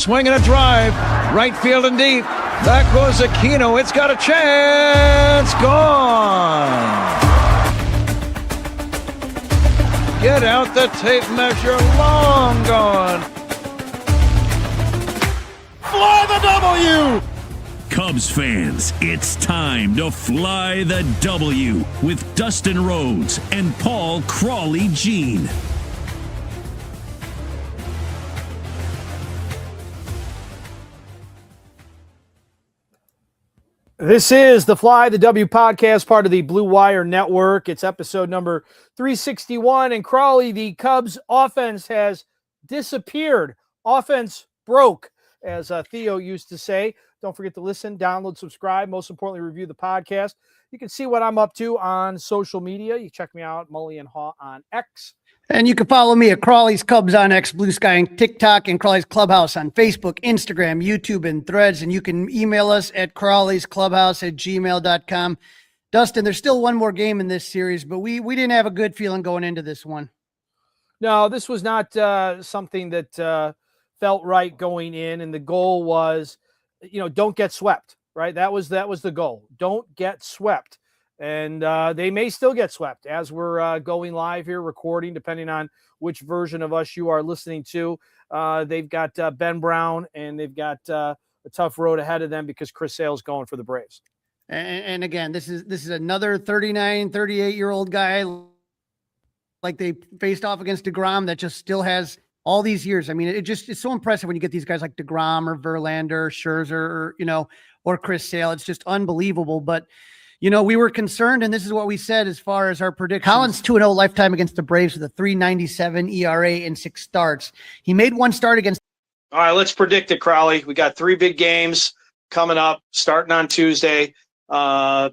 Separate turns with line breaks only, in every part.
swing and a drive. Right field and deep. Back goes Aquino. It's got a chance. Gone. Get out the tape measure. Long gone.
Fly the W!
Cubs fans, it's time to fly the W with Dustin Rhodes and Paul Crawley-Jean.
This is the Fly the W podcast, part of the Blue Wire Network. It's episode number 361. And Crawley, the Cubs offense has disappeared. Offense broke, as Theo used to say. Don't forget to listen, download, subscribe. Most importantly, review the podcast. You can see what I'm up to on social media. You check me out, Mully and Haw on X.
And you can follow me at Crawley's Cubs on X, Blue Sky, and TikTok, and Crawley's Clubhouse on Facebook, Instagram, YouTube, and Threads. And you can email us at crawleysclubhouse@gmail.com. Dustin, there's still one more game in this series, but we didn't have a good feeling going into this one.
No, this was not something that felt right going in. And the goal was, don't get swept, right? That was the goal. Don't get swept. And they may still get swept as we're going live here, recording, depending on which version of us you are listening to. They've got Ben Brown, and they've got a tough road ahead of them because Chris Sale's going for the Braves.
And again, this is another 39, 38-year-old guy like they faced off against DeGrom that just still has all these years. I mean, it's so impressive when you get these guys like DeGrom or Verlander, Scherzer, or Chris Sale. It's just unbelievable. But we were concerned, and this is what we said as far as our predictions. Collins 2-0 lifetime against the Braves with a 3.97 ERA in 6 starts. He made one start against.
All right, let's predict it, Crawley. We got 3 big games coming up, starting on Tuesday.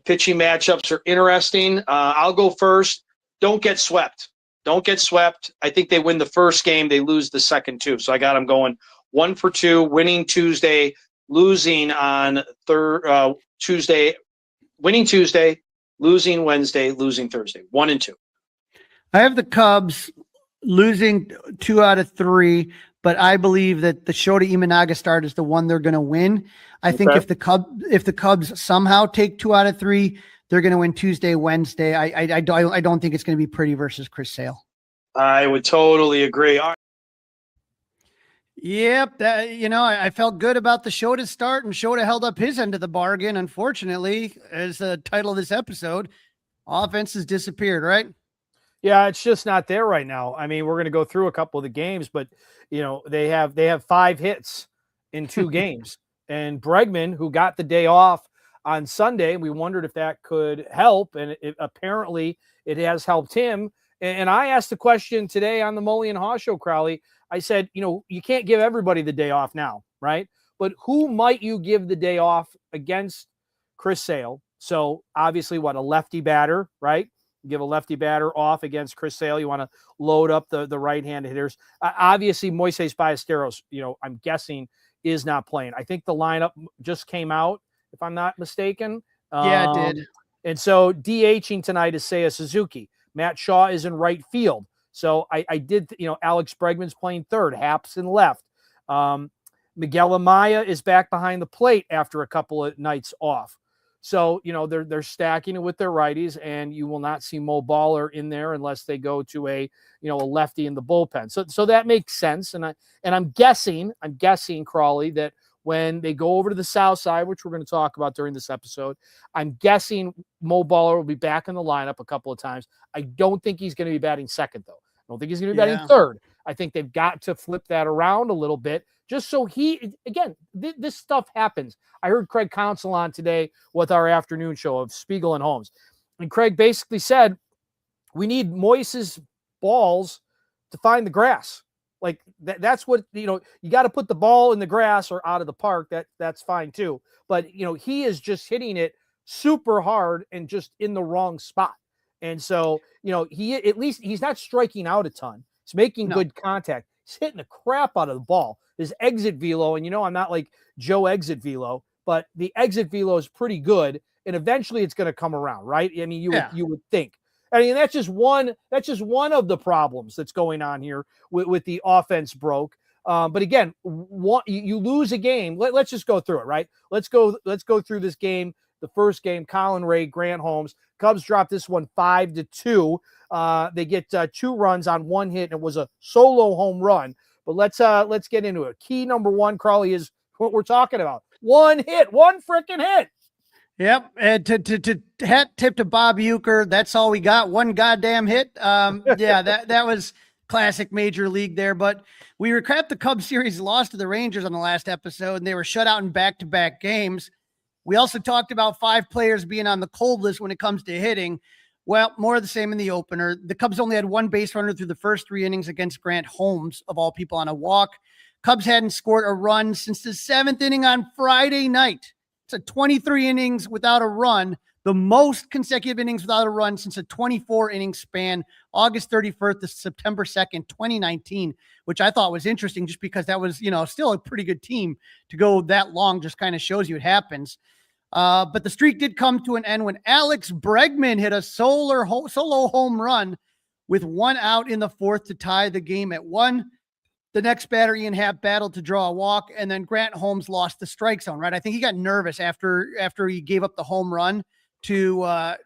Pitching matchups are interesting. I'll go first. Don't get swept. Don't get swept. I think they win the first game. They lose the second 2. So I got them going 1 for 2, winning Tuesday, losing on Tuesday. Winning Tuesday, losing Wednesday, losing Thursday. 1 and 2.
I have the Cubs losing 2 out of 3, but I believe that the Shota Imanaga start is the one they're going to win. I think if the Cubs somehow take 2 out of 3, they're going to win Tuesday, Wednesday. I don't think it's going to be pretty versus Chris Sale.
I would totally agree. All right.
Yep, I felt good about the Shota start, and Shota held up his end of the bargain. Unfortunately, as the title of this episode, offense has disappeared, right?
Yeah, it's just not there right now. I mean, we're going to go through a couple of the games, but they have 5 hits in 2 games, and Bregman, who got the day off on Sunday, we wondered if that could help, and apparently it has helped him. And I asked the question today on the Mully and Haw show, Crowley. I said, you can't give everybody the day off now, right? But who might you give the day off against Chris Sale? So obviously, a lefty batter, right? Give a lefty batter off against Chris Sale. You want to load up the right-handed hitters. Obviously, Moises Ballesteros, I'm guessing, is not playing. I think the lineup just came out, if I'm not mistaken.
Yeah, it did.
And so DHing tonight is Seiya Suzuki. Matt Shaw is in right field. So I did, Alex Bregman's playing third, Haps in left. Miguel Amaya is back behind the plate after a couple of nights off. So, they're stacking it with their righties, and you will not see Mo Baller in there unless they go to a lefty in the bullpen. So that makes sense. And I'm guessing, Crawley, that when they go over to the south side, which we're going to talk about during this episode, I'm guessing Mo Baller will be back in the lineup a couple of times. I don't think he's going to be batting second, though. I don't think he's going to be batting third. I think they've got to flip that around a little bit just so this stuff happens. I heard Craig Counsell on today with our afternoon show of Spiegel and Holmes. And Craig basically said, we need Moise's balls to find the grass. Like that's what, you got to put the ball in the grass or out of the park. That's fine too. But, he is just hitting it super hard and just in the wrong spot. And so, he's not striking out a ton. He's making good contact. He's hitting the crap out of the ball. His exit velo, and I'm not like Joe exit velo, but the exit velo is pretty good. And eventually it's going to come around, right? I mean, you would think. I mean, that's just one of the problems that's going on here with the offense broke. But again, you lose a game. Let's just go through it, right? Let's go through this game. The first game, Colin Ray, Grant Holmes. Cubs dropped this one 5-2. They get 2 runs on 1 hit, and it was a solo home run. But let's get into it. Key number 1, Crawley, is what we're talking about. 1 hit, 1 freaking hit.
Yep. And to hat tip to Bob Uecker. That's all we got. 1 goddamn hit. Yeah, that was classic major league there. But we recapped the Cubs series loss to the Rangers on the last episode, and they were shut out in back-to-back games. We also talked about 5 players being on the cold list when it comes to hitting. Well, more of the same in the opener. The Cubs only had 1 base runner through the first 3 innings against Grant Holmes, of all people, on a walk. Cubs hadn't scored a run since the 7th inning on Friday night. It's a 23 innings without a run, the most consecutive innings without a run since a 24-inning span, August 31st to September 2nd, 2019, which I thought was interesting just because that was, still a pretty good team to go that long. Just kind of shows you it happens. But the streak did come to an end when Alex Bregman hit a solo home run with 1 out in the 4th to tie the game at 1. The next batter, Ian Happ, battled to draw a walk, and then Grant Holmes lost the strike zone, right? I think he got nervous after he gave up the home run to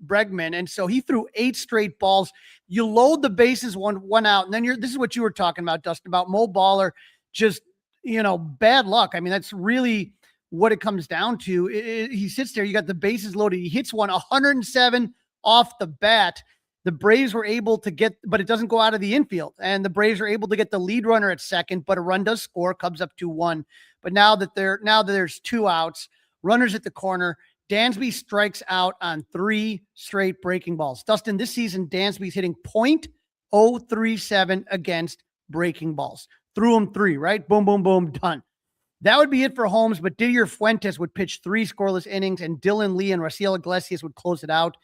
Bregman, and so he threw 8 straight balls. You load the bases one out, and then this is what you were talking about, Dustin, about Mo Baller, just, bad luck. I mean, that's really what it comes down to. He sits there, you got the bases loaded, he hits one 107 off the bat. The Braves were able to get, but it doesn't go out of the infield. And the Braves are able to get the lead runner at second, but a run does score, Cubs up 2-1. But now that there's 2 outs, runners at the corner, Dansby strikes out on 3 straight breaking balls. Dustin, this season, Dansby's hitting .037 against breaking balls. Threw him 3, right? Boom, boom, boom, done. That would be it for Holmes, but Didier Fuentes would pitch 3 scoreless innings, and Dylan Lee and Raciel Iglesias would close it out.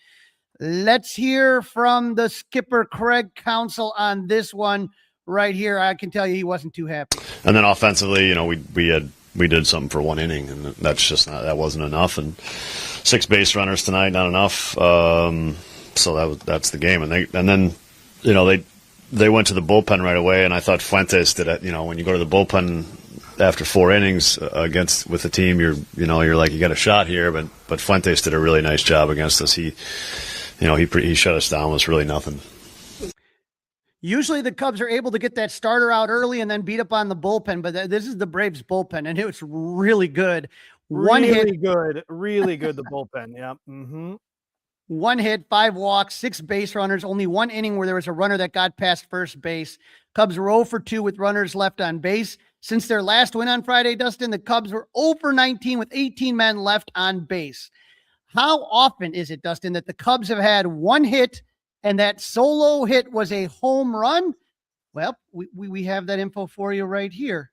Let's hear from the skipper, Craig Counsell, on this one right here. I can tell you he wasn't too happy.
And then offensively, we did something for 1 inning, and that wasn't enough. And 6 base runners tonight, not enough. So that's the game. And then they went to the bullpen right away, and I thought Fuentes did it. When you go to the bullpen after 4 innings with the team, you're like, you got a shot here. But Fuentes did a really nice job against us. He shut us down. It was really nothing.
Usually the Cubs are able to get that starter out early and then beat up on the bullpen, but this is the Braves bullpen, and it was really good.
Really good, the bullpen. Yeah. Mm-hmm.
1 hit, 5 walks, 6 base runners, only 1 inning where there was a runner that got past first base. Cubs were 0 for 2 with runners left on base. Since their last win on Friday, Dustin, the Cubs were 0 for 19 with 18 men left on base. How often is it, Dustin, that the Cubs have had 1 hit and that solo hit was a home run? Well, we have that info for you right here.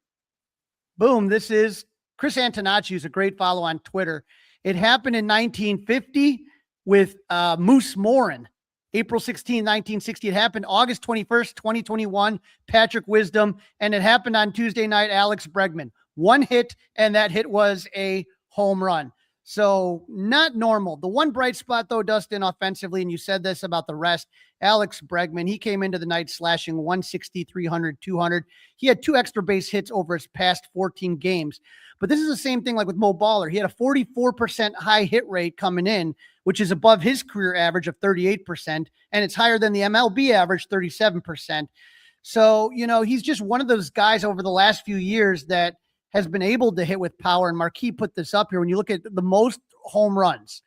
Boom. This is Chris Antonacci, who's a great follow on Twitter. It happened in 1950 with Moose Morin. April 16, 1960. It happened August 21st, 2021, Patrick Wisdom. And it happened on Tuesday night, Alex Bregman. 1 hit, and that hit was a home run. So not normal. The one bright spot, though, Dustin, offensively, and you said this about the rest, Alex Bregman, he came into the night slashing 160, 300, 200. He had 2 extra base hits over his past 14 games. But this is the same thing like with Mo Baller. He had a 44% high hit rate coming in, which is above his career average of 38%, and it's higher than the MLB average, 37%. So, he's just one of those guys over the last few years that has been able to hit with power. And Marquis put this up here. When you look at the most home runs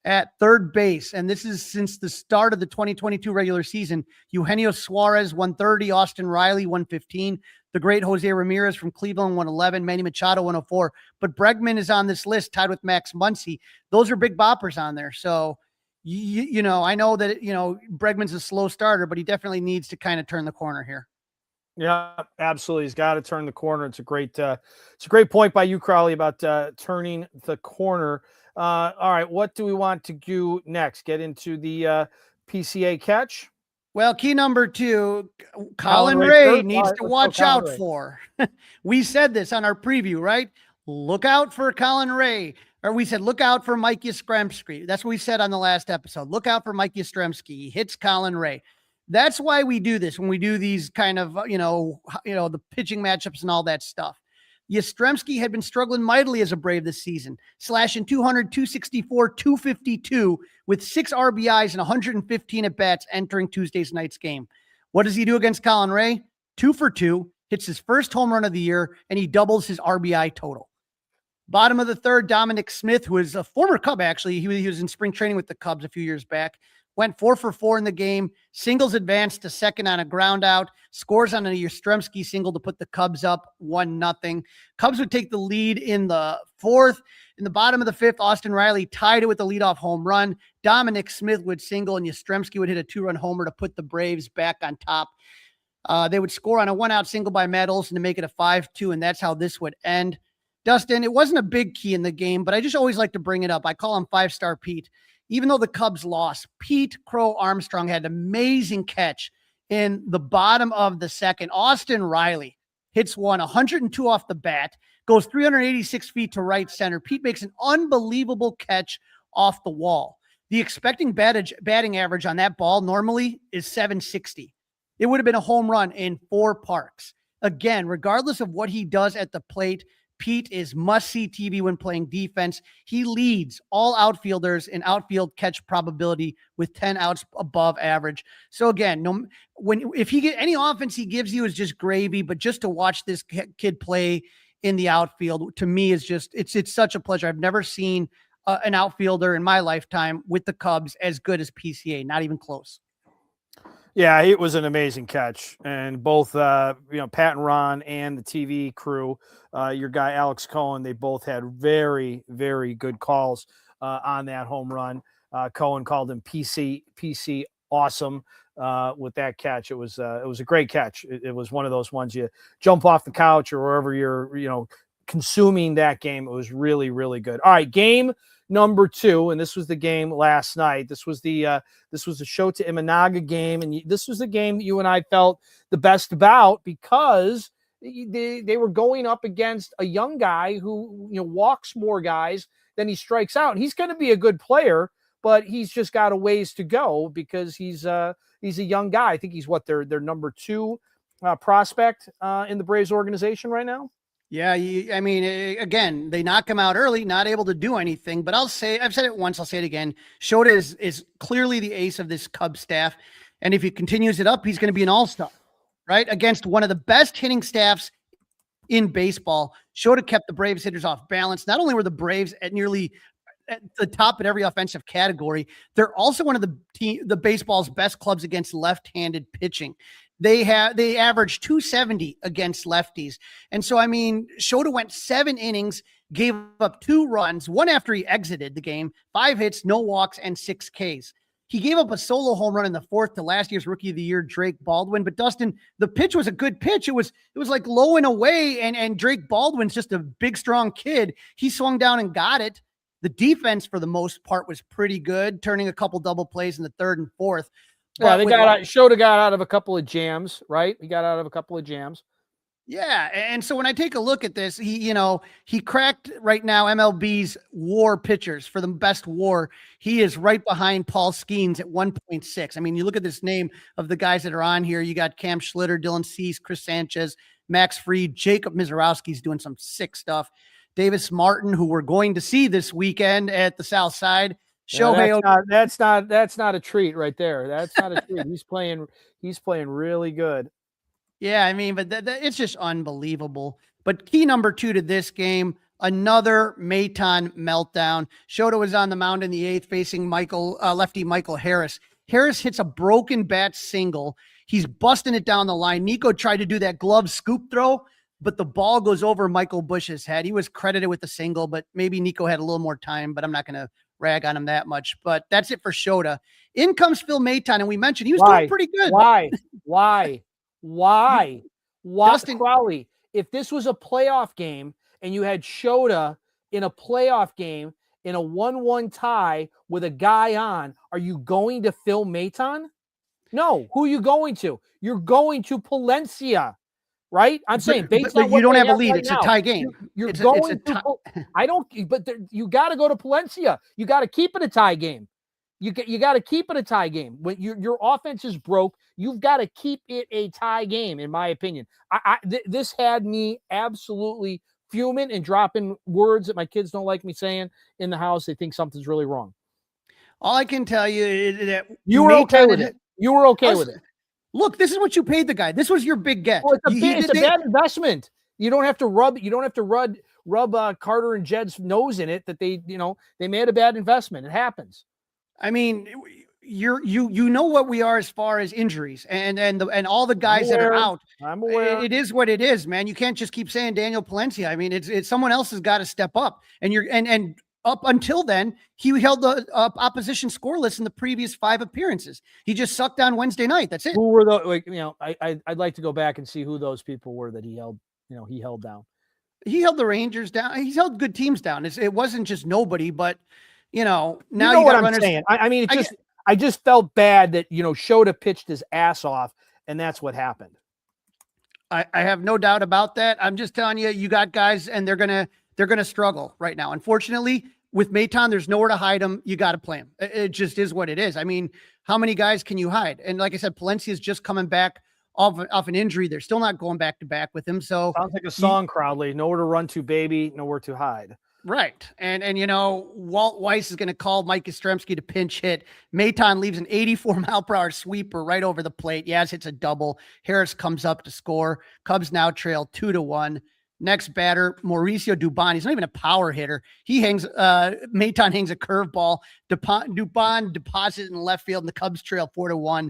at third base, and this is since the start of the 2022 regular season, Eugenio Suarez, 130, Austin Riley, 115, the great Jose Ramirez from Cleveland, 111, Manny Machado, 104. But Bregman is on this list, tied with Max Muncy. Those are big boppers on there. So, I know that, Bregman's a slow starter, but he definitely needs to kind of turn the corner here.
Yeah, absolutely. He's got to turn the corner. It's a great point by you, Crawley, about turning the corner. All right, what do we want to do next? Get into the PCA catch?
Well, key number 2, Colin Ray needs to watch out for. We said this on our preview, right? Look out for Colin Ray. Or we said, look out for Mike Yastrzemski. That's what we said on the last episode. Look out for Mike Yastrzemski. He hits Colin Ray. That's why we do this when we do these kind of, the pitching matchups and all that stuff. Yastrzemski had been struggling mightily as a Brave this season, slashing 200, 264, 252 with 6 RBIs and 115 at bats entering Tuesday's night's game. What does he do against Colin Ray? 2 for 2, hits his first home run of the year, and he doubles his RBI total. Bottom of the third, Dominic Smith, who is a former Cub, actually. He was in spring training with the Cubs a few years back. Went 4 for 4 in the game. Singles advanced to second on a ground out. Scores on a Yastrzemski single to put the Cubs up 1-0. Cubs would take the lead in the fourth. In the bottom of the fifth, Austin Riley tied it with the leadoff home run. Dominic Smith would single, and Yastrzemski would hit a 2-run homer to put the Braves back on top. They would score on a 1-out single by Matt Olson to make it a 5-2, and that's how this would end. Dustin, it wasn't a big key in the game, but I just always like to bring it up. I call him 5-star Pete. Even though the Cubs lost, Pete Crow Armstrong had an amazing catch in the bottom of the second. Austin Riley hits 102 off the bat, goes 386 feet to right center. Pete makes an unbelievable catch off the wall. The expecting batting average on that ball normally is 760. It would have been a home run in 4 parks. Again, regardless of what he does at the plate, Pete is must-see TV when playing defense. He leads all outfielders in outfield catch probability with 10 outs above average. So again, if he get any offense he gives you is just gravy, but just to watch this kid play in the outfield, to me, is just it's such a pleasure. I've never seen an outfielder in my lifetime with the Cubs as good as PCA, not even close.
Yeah, it was an amazing catch, and both Pat and Ron and the TV crew, your guy Alex Cohen, they both had very, very good calls on that home run. Cohen called him PC awesome with that catch. It was a great catch. It was one of those ones you jump off the couch or wherever you're consuming that game. It was really, really good. All right, game number 2, and this was the game last night. This was the Shota Imanaga game, and this was the game that you and I felt the best about because they were going up against a young guy who walks more guys than he strikes out. He's going to be a good player, but he's just got a ways to go because he's a young guy. I think he's their number 2 prospect in the Braves organization right now.
Yeah, again, they knock him out early, not able to do anything. But I've said it once, I'll say it again. Shota is clearly the ace of this Cubs staff. And if he continues it up, he's going to be an all-star, right? Against one of the best hitting staffs in baseball. Shota kept the Braves hitters off balance. Not only were the Braves at the top at every offensive category, they're also one of the baseball's best clubs against left-handed pitching. They averaged 270 against lefties. And so, Shota went 7 innings, gave up 2 runs, 1 after he exited the game, 5 hits, no walks, and 6 Ks. He gave up a solo home run in the 4th to last year's Rookie of the Year, Drake Baldwin. But Dustin, the pitch was a good pitch. It was like low and away, and Drake Baldwin's just a big, strong kid. He swung down and got it. The defense, for the most part, was pretty good, turning a couple double plays in the 3rd and 4th.
Yeah, Shota got out of a couple of jams, right? He got out of a couple of jams.
Yeah, and so when I take a look at this, he cracked right now MLB's WAR pitchers for the best WAR. He is right behind Paul Skeens at 1.6. You look at this name of the guys that are on here. You got Cam Schlitter, Dylan Cease, Chris Sanchez, Max Fried, Jacob Mizorowski's doing some sick stuff. Davis Martin, who we're going to see this weekend at the South Side.
That's not a treat right there. That's not a treat. He's playing really good.
Yeah, but it's just unbelievable. But key number 2 to this game, another Maton meltdown. Shota was on the mound in the 8th facing lefty Michael Harris. Harris hits a broken bat single. He's busting it down the line. Nico tried to do that glove scoop throw, but the ball goes over Michael Busch's head. He was credited with the single, but maybe Nico had a little more time, but I'm not going to rag on him that much. But that's it for Shota. In comes Phil Maton, and we mentioned he was doing pretty good.
Why?
Dustin
Crowley, if this was a playoff game and you had Shota in a playoff game in a 1-1 tie with a guy on, are you going to Phil Maton? No. Who are you going to? You're going to Palencia, right? I'm saying based on
you don't have a lead.
Right
it's
now,
a tie game.
You're going to. I don't. But you got to go to Palencia. You got to keep it a tie game. You got to keep it a tie game. When your offense is broke, you've got to keep it a tie game, in my opinion. This had me absolutely fuming and dropping words that my kids don't like me saying in the house. They think something's really wrong.
All I can tell you is that
you were okay with it. You were okay with it.
Look, this is what you paid the guy. This was your big get.
Well, it's a bad investment. You don't have to rub Carter and Jed's nose in it that they made a bad investment. It happens.
I mean, you know what we are as far as injuries and all the guys that are out.
I'm aware.
It is what it is, man. You can't just keep saying Daniel Palencia. I mean, it's someone else has got to step up. And up until then, he held the opposition scoreless in the previous 5 appearances. He just sucked on Wednesday night. That's it.
Who were the I'd like to go back and see who those people were that he held. He held down.
He held the Rangers down. He's held good teams down. It wasn't just nobody, but now
you know
you
what
got
I'm saying. I mean, I just felt bad that Shota pitched his ass off, and that's what happened.
I have no doubt about that. I'm just telling you, you got guys, and they're gonna struggle right now. Unfortunately, with Maton, there's nowhere to hide him. You got to play him. It just is what it is. I mean, how many guys can you hide? And like I said, Palencia is just coming back off an injury. They're still not going back to back with him. So
sounds like a song, Crowley. Nowhere to run to, baby. Nowhere to hide.
Right. And Walt Weiss is going to call Mike Yastrzemski to pinch hit. Maton leaves an 84-mile-per-hour sweeper right over the plate. Yaz hits a double. Harris comes up to score. Cubs now trail 2-1. Next batter, Mauricio Dubon. He's not even a power hitter. Maton hangs a curveball. Dubon deposits in left field, and the Cubs trail 4-1.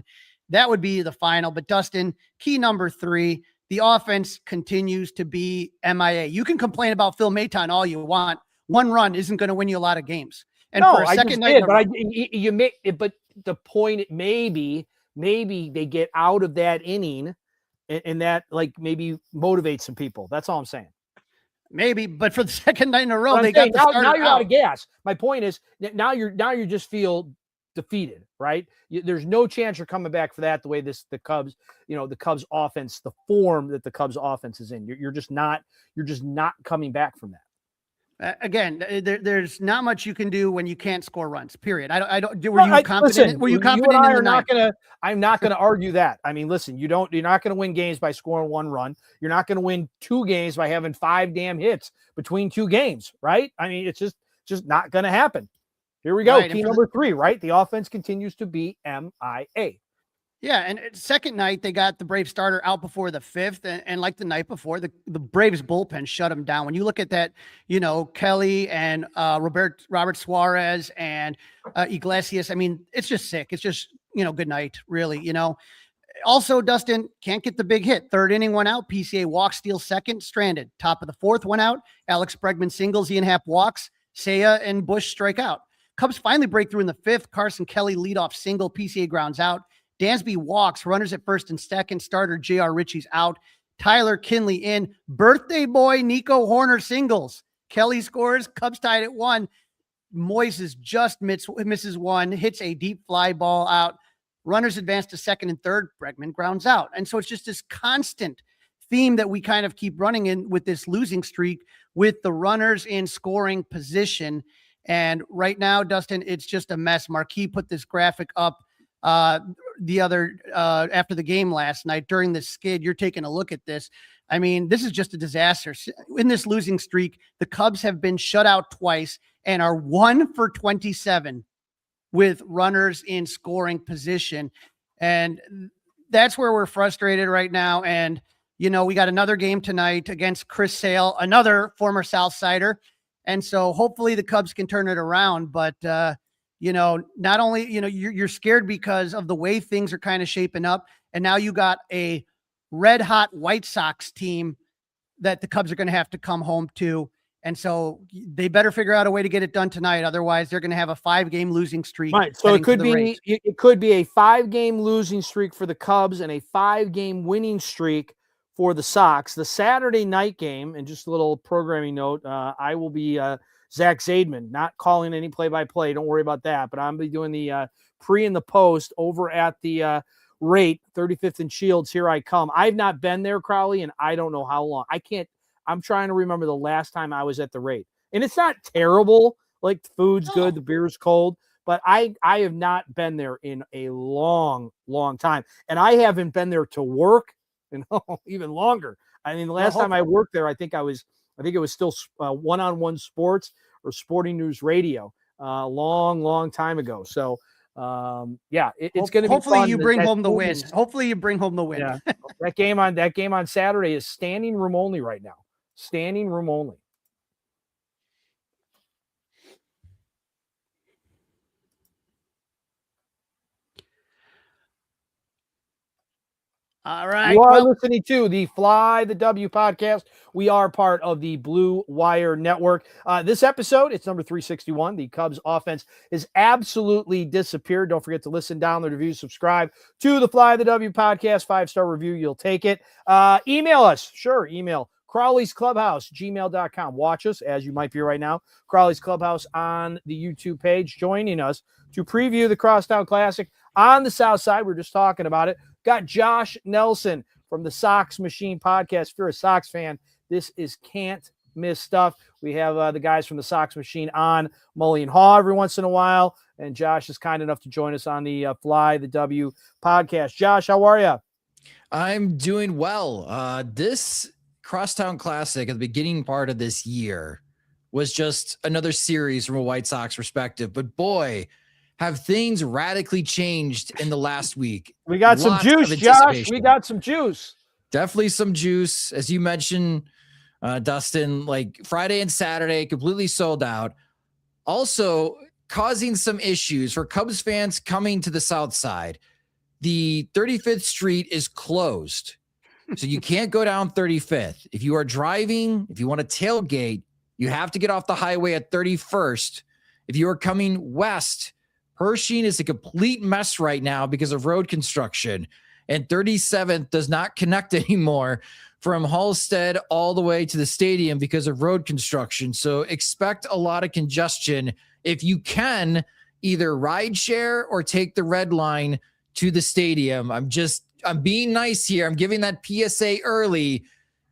That would be the final. But Dustin, key number 3, the offense continues to be MIA. You can complain about Phil Maton all you want. One run isn't going to win you a lot of games. And for a second night,
but the point maybe they get out of that inning, and that maybe motivates some people. That's all I'm saying.
Maybe, but for the second night in a row,
now you're out of gas. My point is now you just feel defeated, right? There's no chance you're coming back for that. The way the Cubs offense, the form that the Cubs offense is in, you're just not coming back from that.
Again, there's not much you can do when you can't score runs. Period. Were you confident in the night?
I'm not gonna argue that. I mean, listen, you're not gonna win games by scoring 1 run. You're not gonna win 2 games by having 5 damn hits between 2 games, right? I mean, it's just not gonna happen. Here we go. Right, key number 3, right? The offense continues to be MIA.
Yeah, and second night, they got the Braves starter out before the 5th, and like the night before, the Braves bullpen shut them down. When you look at that, Kelly and Robert Suarez and Iglesias, I mean, it's just sick. It's just, good night, really, Also, Dustin can't get the big hit. 3rd inning, 1 out. PCA walk, steal 2nd, stranded. Top of the 4th, 1 out. Alex Bregman singles, Ian Happ walks. Seiya and Bush strike out. Cubs finally break through in the 5th. Carson Kelly leadoff single. PCA grounds out. Dansby walks, runners at 1st and 2nd. Starter J.R. Ritchie's out. Tyler Kinley in. Birthday boy Nico Horner singles. Kelly scores. Cubs tied at 1. Moises just misses 1. Hits a deep fly ball out. Runners advance to 2nd and 3rd. Bregman grounds out. And so it's just this constant theme that we kind of keep running in with this losing streak with the runners in scoring position. And right now, Dustin, it's just a mess. Marquis put this graphic up after the game last night during the skid. You're taking a look at this. I mean, this is just a disaster. In this losing streak, the Cubs have been shut out twice and are 1 for 27 with runners in scoring position. And that's where we're frustrated right now. And, we got another game tonight against Chris Sale, another former Southsider. And so hopefully the Cubs can turn it around. But, not only, you're scared because of the way things are kind of shaping up. And now you got a red hot White Sox team that the Cubs are going to have to come home to. And so they better figure out a way to get it done tonight. Otherwise they're going to have a 5-game losing streak.
Right. So it could be a 5-game losing streak for the Cubs and a 5-game winning streak for the Sox. The Saturday night game, and just a little programming note, I will be Zach Zaidman, not calling any play-by-play. Don't worry about that. But I'm be doing the pre and the post over at the rate, 35th and Shields. Here I come. I've not been there, Crowley, and I don't know how long. I'm trying to remember the last time I was at the rate. And it's not terrible. Like, the food's good, the beer's cold. but I have not been there in a long time. And I haven't been there to work in even longer. I mean, the last time I worked there, I think it was still one-on-one sports or Sporting News Radio, long time ago. So, it's going to be
hopefully
fun.
you bring home the win.
Is,
Hopefully you bring home the win.
Yeah, that game on Saturday is standing room only right now. Standing room only.
All right.
You are listening to the Fly the W podcast. We are part of the Blue Wire Network. This episode, it's number 361. The Cubs offense has absolutely disappeared. Don't forget to listen, download, review, subscribe to the Fly the W podcast. 5-star review, you'll take it. Email us. Sure, email Crawley's Clubhouse, gmail.com. Watch us, as you might be right now, Crawley's Clubhouse on the YouTube page, joining us to preview the Crosstown Classic on the South Side. We're just talking about it. Got Josh Nelson from the Sox Machine podcast. If you're a Sox fan, this is can't miss stuff. We have the guys from the Sox Machine on, Mully and Haw, every once in a while. And Josh is kind enough to join us on the Fly the W podcast. Josh, how are you?
I'm doing well. This Crosstown Classic at the beginning part of this year was just another series from a White Sox perspective. But boy, have things radically changed in the last week.
We got some juice, Josh. We got some juice.
Definitely some juice. As you mentioned, Dustin, like Friday and Saturday, completely sold out. Also causing some issues for Cubs fans coming to the South Side. The 35th Street is closed. So you can't go down 35th. If you are driving, if you want to tailgate, you have to get off the highway at 31st. If you are coming west, Pershing is a complete mess right now because of road construction, and 37th does not connect anymore from Halstead all the way to the stadium because of road construction. So expect a lot of congestion. If you can, either ride share or take the red line to the stadium. I'm being nice here. I'm giving that PSA early.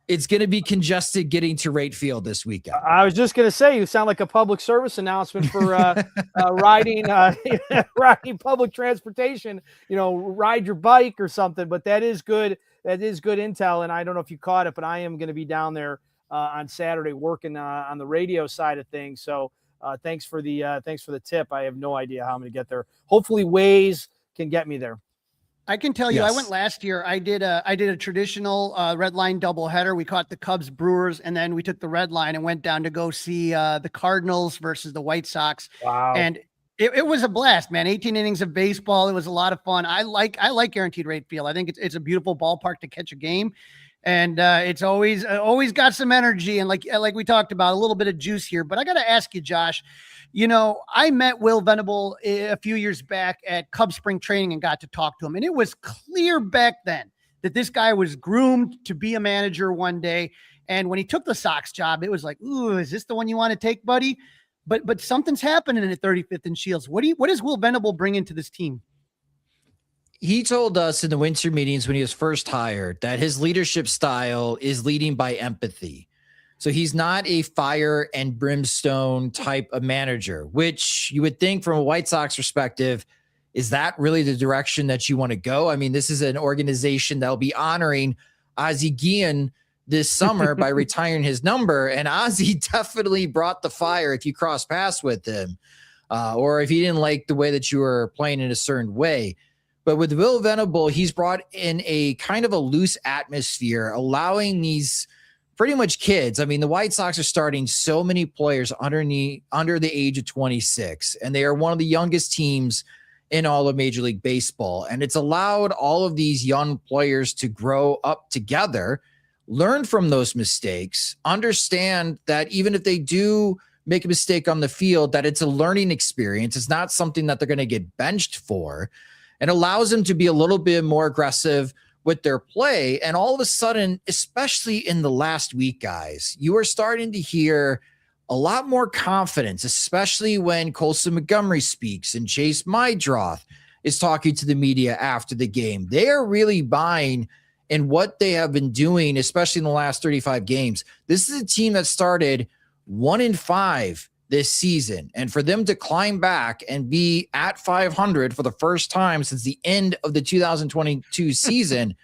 It's going to be congested getting to Rate Field this weekend.
I was just going to say, you sound like a public service announcement for riding public transportation, ride your bike or something, but that is good. That is good intel. And I don't know if you caught it, but I am going to be down there on Saturday working on the radio side of things. So thanks for the tip. I have no idea how I'm going to get there. Hopefully Waze can get me there.
I can tell you, yes. I went last year. I did a traditional red line doubleheader. We caught the Cubs Brewers, and then we took the red line and went down to go see the Cardinals versus the White Sox.
Wow.
And it was a blast, man. 18 innings of baseball. It was a lot of fun. I like Guaranteed Rate Field. I think it's a beautiful ballpark to catch a game. And it's always got some energy. And like we talked about, a little bit of juice here. But I got to ask you, Josh, I met Will Venable a few years back at Cubs spring training and got to talk to him. And it was clear back then that this guy was groomed to be a manager one day. And when he took the Sox job, it was like, ooh, is this the one you want to take, buddy? But something's happening at 35th and Shields. What does Will Venable bring into this team?
He told us in the winter meetings when he was first hired that his leadership style is leading by empathy. So he's not a fire and brimstone type of manager, which you would think from a White Sox perspective, is that really the direction that you want to go? I mean, this is an organization that will be honoring Ozzie Guillen this summer by retiring his number. And Ozzie definitely brought the fire if you cross paths with him, or if he didn't like the way that you were playing in a certain way. But with Will Venable, he's brought in a kind of a loose atmosphere, allowing these pretty much kids. I mean, the White Sox are starting so many players under the age of 26, and they are one of the youngest teams in all of Major League Baseball. And it's allowed all of these young players to grow up together, learn from those mistakes, understand that even if they do make a mistake on the field, that it's a learning experience. It's not something that they're going to get benched for. And allows them to be a little bit more aggressive with their play. And all of a sudden, especially in the last week, guys, you are starting to hear a lot more confidence, especially when Colson Montgomery speaks and Chase Mydroth is talking to the media after the game. They are really buying in what they have been doing, especially in the last 35 games. This is a team that started 1-5 this season. And for them to climb back and be at 500 for the first time since the end of the 2022 season,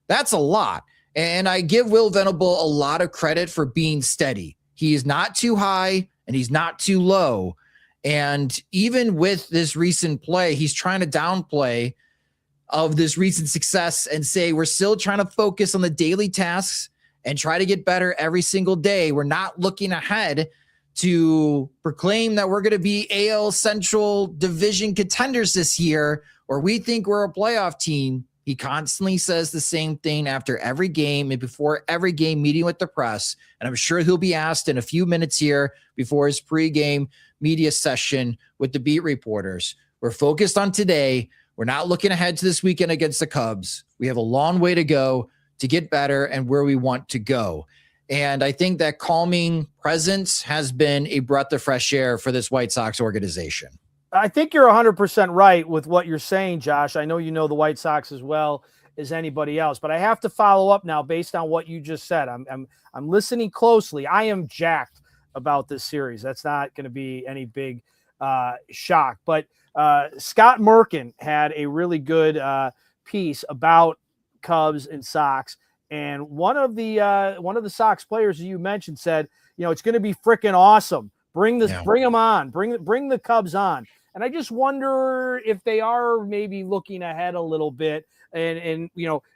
that's a lot. And I give Will Venable a lot of credit for being steady. He is not too high and he's not too low. And even with this recent play, he's trying to downplay of this recent success and say, we're still trying to focus on the daily tasks and try to get better every single day. We're not looking ahead to proclaim that we're going to be AL Central division contenders this year, or we think we're a playoff team. He constantly says the same thing after every game and before every game meeting with the press. And I'm sure he'll be asked in a few minutes here before his pregame media session with the beat reporters. We're focused on today. We're not looking ahead to this weekend against the Cubs. We have a long way to go to get better and where we want to go. And I think that calming presence has been a breath of fresh air for this White Sox organization.
I think you're 100% right with what you're saying, Josh. I know you know the White Sox as well as anybody else, but I have to follow up now based on what you just said. I'm listening closely. I am jacked about this series. That's not going to be any big shock. But Scott Merkin had a really good piece about Cubs and Sox, and one of the Sox players you mentioned said, it's going to be freaking awesome. Bring them on. Bring the Cubs on. And I just wonder if they are maybe looking ahead a little bit. And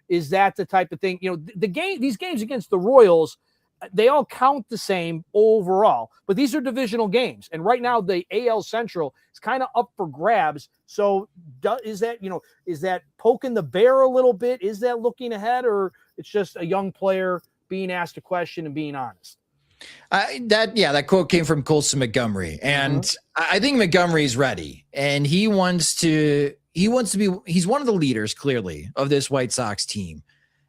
is that the type of thing? These games against the Royals, they all count the same overall, but these are divisional games. And right now the AL Central is kind of up for grabs. So is that poking the bear a little bit? Is that looking ahead, or it's just a young player being asked a question and being honest?
That quote came from Colson Montgomery, and I think Montgomery's ready, and he's one of the leaders clearly of this White Sox team,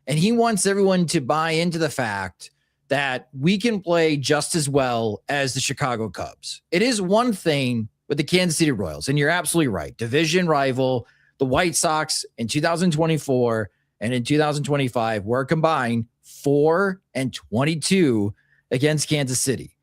and he wants everyone to buy into the fact that we can play just as well as the Chicago Cubs. It is one thing with the Kansas City Royals, and you're absolutely right, division rival. The White Sox in 2024 and in 2025 were combined 4-22 against Kansas City.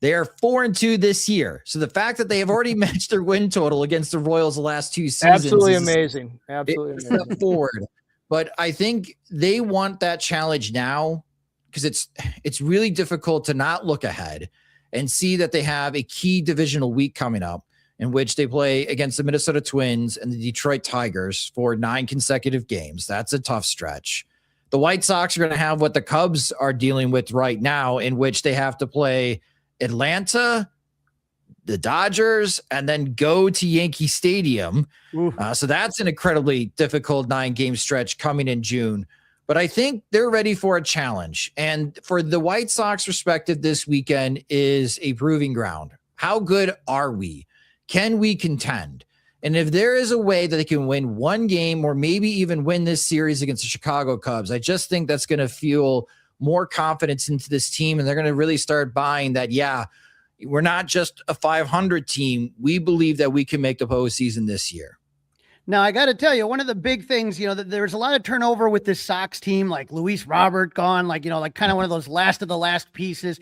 They are 4-2 this year. So the fact that they have already matched their win total against the Royals the last two seasons
absolutely amazing. Absolutely amazing.
Step forward. But I think they want that challenge now because it's really difficult to not look ahead and see that they have a key divisional week coming up in which they play against the Minnesota Twins and the Detroit Tigers for 9 consecutive games. That's a tough stretch. The White Sox are going to have what the Cubs are dealing with right now, in which they have to play Atlanta, the Dodgers, and then go to Yankee Stadium. So that's an incredibly difficult 9-game stretch coming in June. But I think they're ready for a challenge. And for the White Sox perspective, this weekend is a proving ground. How good are we? Can we contend? And if there is a way that they can win one game or maybe even win this series against the Chicago Cubs, I just think that's going to fuel more confidence into this team. And they're going to really start buying that, we're not just a 500 team. We believe that we can make the postseason this year.
Now, I got to tell you, one of the big things, that there's a lot of turnover with this Sox team, like Luis Robert gone, like kind of one of those last of the last pieces.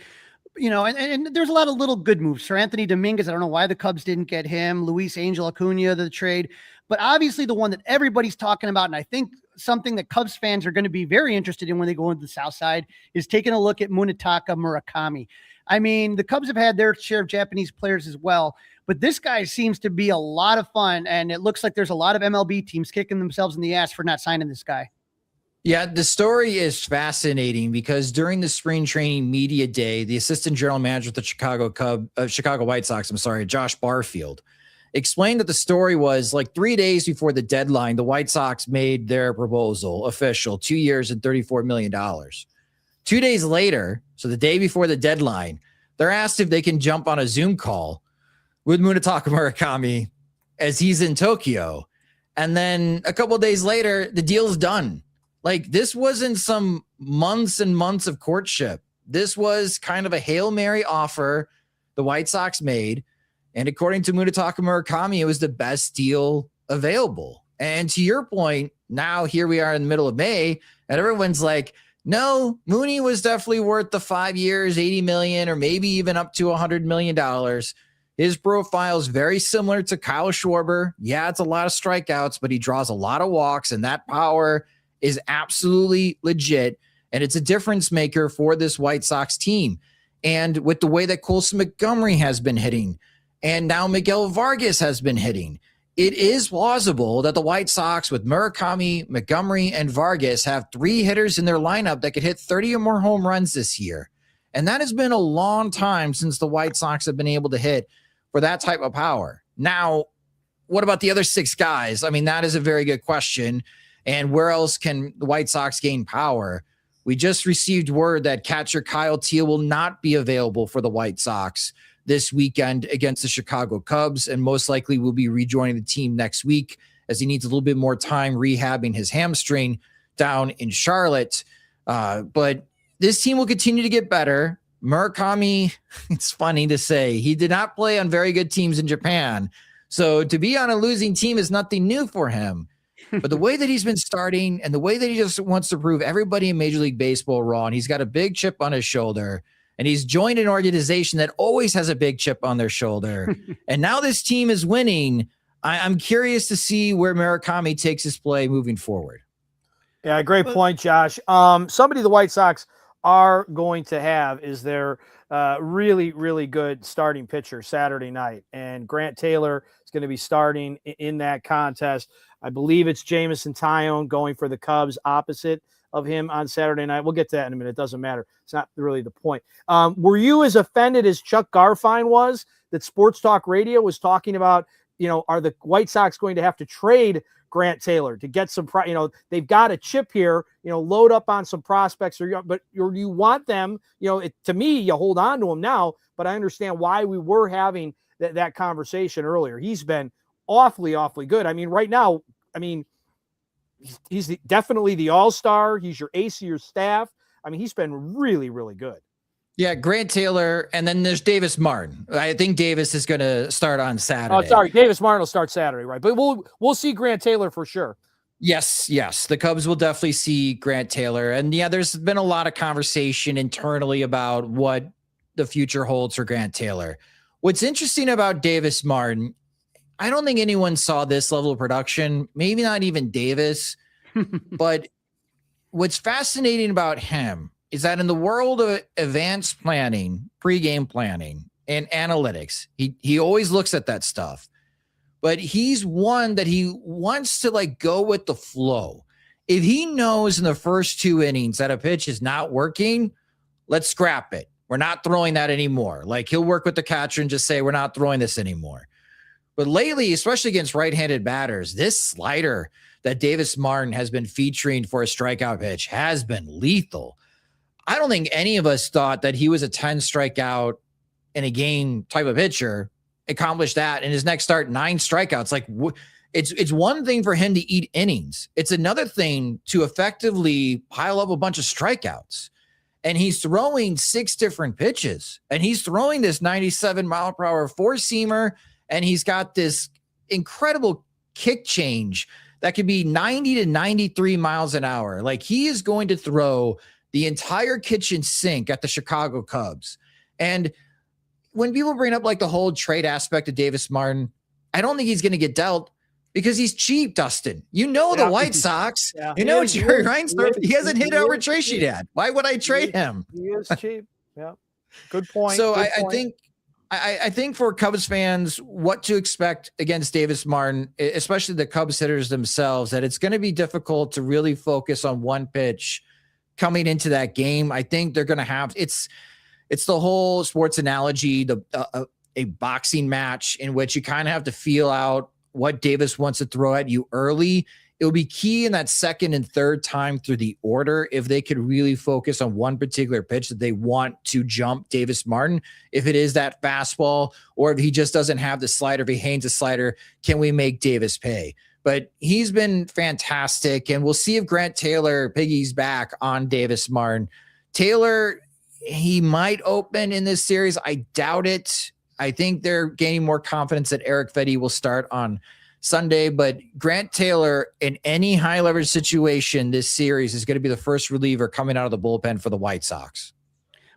And there's a lot of little good moves. Sir Anthony Dominguez, I don't know why the Cubs didn't get him. Luis Angel Acuna, the trade. But obviously the one that everybody's talking about, and I think something that Cubs fans are going to be very interested in when they go into the South Side, is taking a look at Munetaka Murakami. I mean, the Cubs have had their share of Japanese players as well, but this guy seems to be a lot of fun, and it looks like there's a lot of MLB teams kicking themselves in the ass for not signing this guy.
Yeah, the story is fascinating because during the spring training media day, the assistant general manager of the Chicago White Sox, Josh Barfield, explained that the story was like 3 days before the deadline, the White Sox made their proposal official, 2 years and $34 million. 2 days later, so the day before the deadline, they're asked if they can jump on a Zoom call with Munetaka Murakami as he's in Tokyo. And then a couple of days later, the deal's done. Like, this wasn't some months and months of courtship. This was kind of a Hail Mary offer the White Sox made. And according to Munetaka Murakami, it was the best deal available. And to your point, now here we are in the middle of May, and everyone's like, no, Mooney was definitely worth the 5 years, $80 million, or maybe even up to $100 million. His profile is very similar to Kyle Schwarber. Yeah, it's a lot of strikeouts, but he draws a lot of walks, and that power is absolutely legit. And it's a difference maker for this White Sox team. And with the way that Colson Montgomery has been hitting, and now Miguel Vargas has been hitting, it is plausible that the White Sox with Murakami, Montgomery, and Vargas have 3 hitters in their lineup that could hit 30 or more home runs this year. And that has been a long time since the White Sox have been able to hit for that type of power. Now, what about the other 6 guys? I mean, that is a very good question. And where else can the White Sox gain power? We just received word that catcher Kyle Teal will not be available for the White Sox this weekend against the Chicago Cubs, and most likely will be rejoining the team next week as he needs a little bit more time rehabbing his hamstring down in Charlotte. But this team will continue to get better. Murakami, it's funny to say, he did not play on very good teams in Japan. So to be on a losing team is nothing new for him. But the way that he's been starting and the way that he just wants to prove everybody in Major League Baseball wrong, he's got a big chip on his shoulder, and he's joined an organization that always has a big chip on their shoulder. And now this team is winning. I'm curious to see where Murakami takes his play moving forward.
Yeah, great point, Josh. Somebody the White Sox are going to have is their really, really good starting pitcher Saturday night. And Grant Taylor is going to be starting in that contest. I believe it's Jamison Tyone going for the Cubs opposite of him on Saturday night. We'll get to that in a minute. It doesn't matter. It's not really the point. Were you as offended as Chuck Garfien was that Sports Talk Radio was talking about, are the White Sox going to have to trade Grant Taylor to get some, they've got a chip here, load up on some prospects, but you want them, to me, you hold on to them now, but I understand why we were having that conversation earlier. He's been awfully, awfully good. I mean, right now, he's definitely the all-star. He's your ace of your staff. I mean, he's been really, really good.
Yeah, Grant Taylor, and then there's Davis Martin. I think Davis is going to start on Saturday.
Oh, sorry, Davis Martin will start Saturday, right? But we'll see Grant Taylor for sure.
Yes. The Cubs will definitely see Grant Taylor. And yeah, there's been a lot of conversation internally about what the future holds for Grant Taylor. What's interesting about Davis Martin, I don't think anyone saw this level of production, maybe not even Davis, but what's fascinating about him is that in the world of advanced planning, pregame planning, and analytics, he always looks at that stuff. But he's one that he wants to go with the flow. If he knows in the first 2 innings that a pitch is not working, let's scrap it. We're not throwing that anymore. He'll work with the catcher and just say, we're not throwing this anymore. But lately, especially against right-handed batters, this slider that Davis Martin has been featuring for a strikeout pitch has been lethal. I don't think any of us thought that he was a 10 strikeout in a game type of pitcher, accomplished that in his next start, 9 strikeouts. It's one thing for him to eat innings. It's another thing to effectively pile up a bunch of strikeouts. And he's throwing 6 different pitches, and he's throwing this 97 mile per hour 4-seamer, and he's got this incredible kick change that could be 90 to 93 miles an hour. He is going to throw the entire kitchen sink at the Chicago Cubs. And when people bring up the whole trade aspect of Davis Martin, I don't think he's going to get dealt because he's cheap, Dustin. The White Sox. Yeah. Jerry Reinsdorf, he hasn't hit arbitration yet. Why would I trade him?
He is cheap. Yeah. Good point.
So
Good
I
point.
I think for Cubs fans, what to expect against Davis Martin, especially the Cubs hitters themselves, that it's going to be difficult to really focus on one pitch coming into that game. I think they're going to have it's the whole sports analogy, a boxing match in which you kind of have to feel out what Davis wants to throw at you early. It will be key in that second and third time through the order if they could really focus on one particular pitch that they want to jump Davis Martin. If it is that fastball, or if he just doesn't have the slider, if he hangs a slider, can we make Davis pay? But he's been fantastic, and we'll see if Grant Taylor piggies back on Davis Martin. Taylor, he might open in this series. I doubt it. I think they're gaining more confidence that Eric Fedde will start on Sunday, but Grant Taylor in any high leverage situation this series is going to be the first reliever coming out of the bullpen for the White Sox.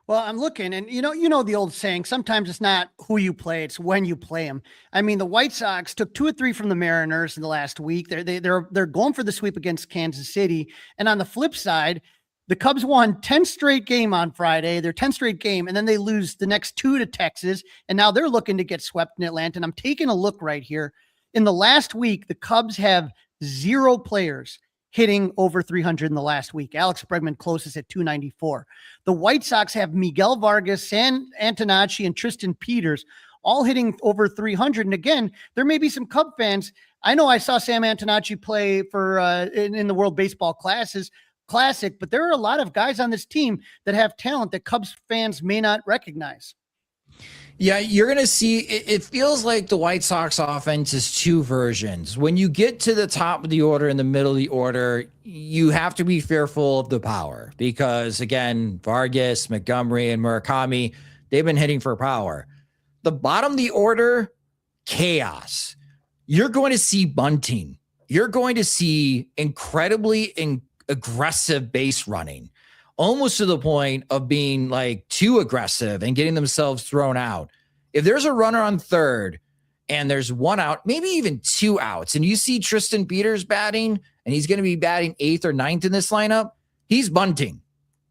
Well, I'm looking, and you know the old saying. Sometimes it's not who you play; it's when you play them. I mean, the White Sox took 2 or 3 from the Mariners in the last week. They're going for the sweep against Kansas City, and on the flip side, the Cubs won 10 straight game on Friday. Their 10 straight game, and then they lose the next 2 to Texas, and now they're looking to get swept in Atlanta. And I'm taking a look right here. In the last week, the Cubs have 0 players hitting over 300 in the last week. Alex Bregman closest at 294. The White Sox have Miguel Vargas, Sam Antonacci, and Tristan Peters all hitting over 300. And again, there may be some Cub fans. I know I saw Sam Antonacci play for in the World Baseball Classic, but there are a lot of guys on this team that have talent that Cubs fans may not recognize.
Yeah, you're going to see it feels like the White Sox offense is 2 versions. When you get to the top of the order and the middle of the order, you have to be fearful of the power because, again, Vargas, Montgomery, and Murakami, they've been hitting for power. The bottom of the order, chaos. You're going to see bunting. You're going to see incredibly aggressive base running. Almost to the point of being like too aggressive and getting themselves thrown out. If there's a runner on third and there's 1 out, maybe even 2 outs, and you see Tristan Peters batting and he's going to be batting 8th or 9th in this lineup, he's bunting.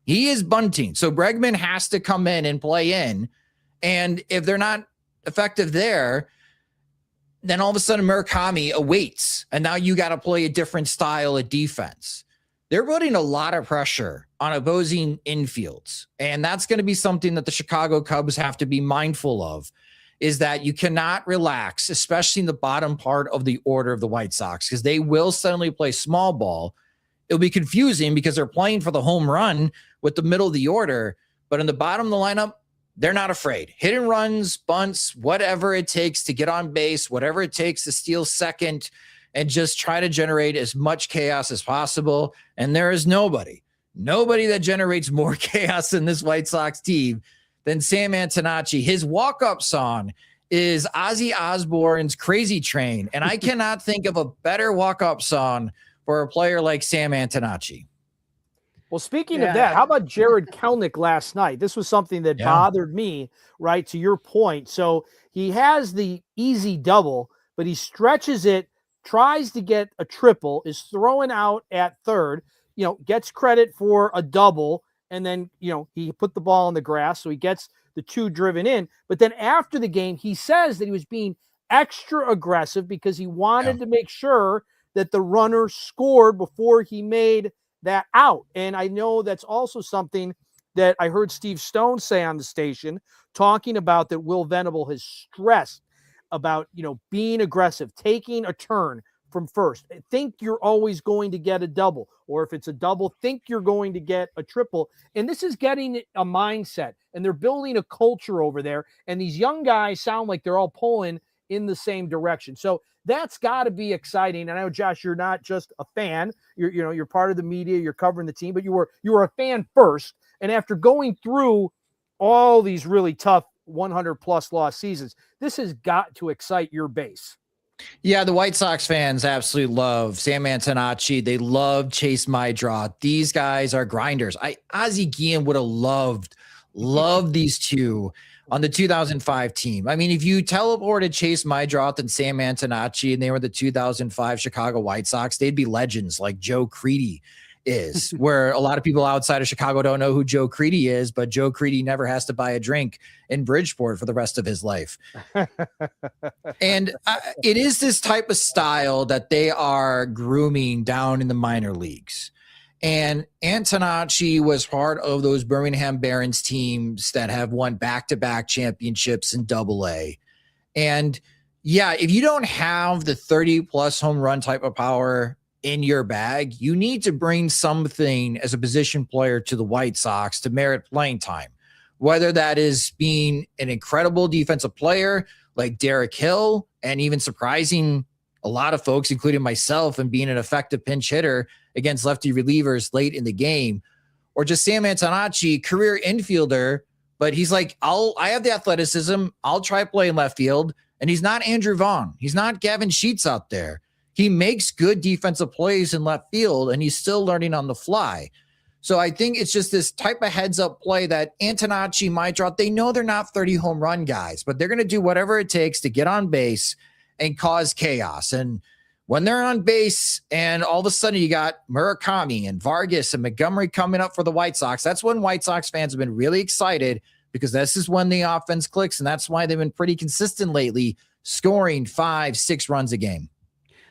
He is bunting. So Bregman has to come in and play in. And if they're not effective there, then all of a sudden Murakami awaits. And now you got to play a different style of defense. They're putting a lot of pressure on opposing infields. And that's going to be something that the Chicago Cubs have to be mindful of, is that you cannot relax, especially in the bottom part of the order of the White Sox, because they will suddenly play small ball. It'll be confusing because they're playing for the home run with the middle of the order, but in the bottom of the lineup, they're not afraid. Hit and runs, bunts, whatever it takes to get on base, whatever it takes to steal second, and just try to generate as much chaos as possible. And there is nobody that generates more chaos in this White Sox team than Sam Antonacci. His walk-up song is Ozzy Osbourne's Crazy Train. And I cannot think of a better walk-up song for a player like Sam Antonacci.
Well, speaking of that, how about Jared Kelnick last night? This was something that bothered me, right, to your point. So he has the easy double, but he stretches it, tries to get a triple, is throwing out at third, gets credit for a double, and then, he put the ball on the grass, so he gets the 2 driven in. But then after the game, he says that he was being extra aggressive because he wanted to make sure that the runner scored before he made that out. And I know that's also something that I heard Steve Stone say on the station, talking about that Will Venable has stressed about, being aggressive, taking a turn from first. Think you're always going to get a double, or if it's a double, think you're going to get a triple. And this is getting a mindset, and they're building a culture over there. And these young guys sound like they're all pulling in the same direction. So that's got to be exciting. And I know, Josh, you're not just a fan. You're part of the media. You're covering the team, but you were a fan first. And after going through all these really tough 100+ loss seasons, this has got to excite your base.
Yeah, the White Sox fans absolutely love Sam Antonacci. They love Chase Maidra. These guys are grinders. Ozzie Guillen would have loved these two on the 2005 team. I mean, if you teleported Chase Maidra and Sam Antonacci and they were the 2005 Chicago White Sox, they'd be legends like Joe Creedy is, where a lot of people outside of Chicago don't know who Joe Creedy is, but Joe Creedy never has to buy a drink in Bridgeport for the rest of his life. And it is this type of style that they are grooming down in the minor leagues. And Antonacci was part of those Birmingham Barons teams that have won back-to-back championships in Double-A. And yeah, if you don't have the 30+ home run type of power in your bag, you need to bring something as a position player to the White Sox to merit playing time, whether that is being an incredible defensive player like Derek Hill, and even surprising a lot of folks, including myself, and being an effective pinch hitter against lefty relievers late in the game, or just Sam Antonacci, career infielder, but he's like, I have the athleticism, I'll try playing left field, and he's not Andrew Vaughn, he's not Gavin Sheets out there. He makes good defensive plays in left field, and he's still learning on the fly. So I think it's just this type of heads up play that Antonacci might drop. They know they're not 30 home run guys, but they're going to do whatever it takes to get on base and cause chaos. And when they're on base and all of a sudden you got Murakami and Vargas and Montgomery coming up for the White Sox, that's when White Sox fans have been really excited, because this is when the offense clicks. And that's why they've been pretty consistent lately, scoring 5-6 runs a game.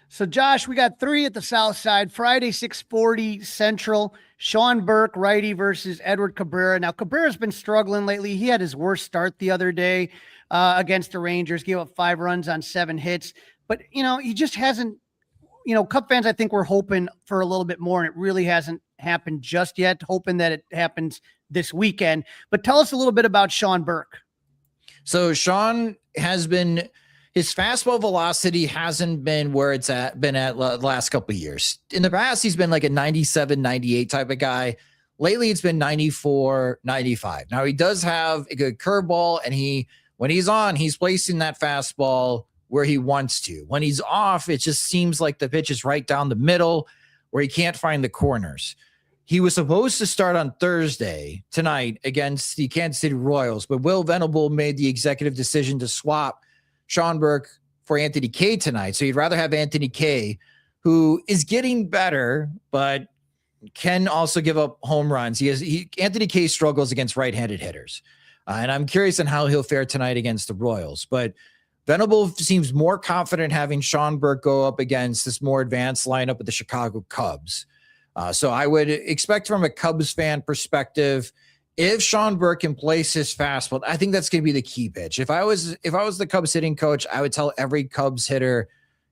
So, Josh, we got 3 at the South Side. Friday, 6:40 Central. Sean Burke, righty, versus Edward Cabrera. Now, Cabrera's been struggling lately. He had his worst start the other day against the Rangers, gave up 5 runs on 7 hits. But, he just hasn't, Cub fans, I think, were hoping for a little bit more, and it really hasn't happened just yet, hoping that it happens this weekend. But tell us a little bit about Sean Burke.
So Sean has been... his fastball velocity hasn't been where it's been at the last couple of years. In the past, he's been like a 97, 98 type of guy. Lately, it's been 94, 95. Now, he does have a good curveball, and when he's on, he's placing that fastball where he wants to. When he's off, it just seems like the pitch is right down the middle where he can't find the corners. He was supposed to start on Thursday tonight against the Kansas City Royals, but Will Venable made the executive decision to swap Sean Burke for Anthony Kay tonight. So you'd rather have Anthony Kay, who is getting better, but can also give up home runs. Anthony Kay struggles against right-handed hitters. And I'm curious on how he'll fare tonight against the Royals. But Venable seems more confident having Sean Burke go up against this more advanced lineup of the Chicago Cubs. So I would expect from a Cubs fan perspective, if Sean Burke can place his fastball, I think that's going to be the key pitch. If I was the Cubs hitting coach, I would tell every Cubs hitter,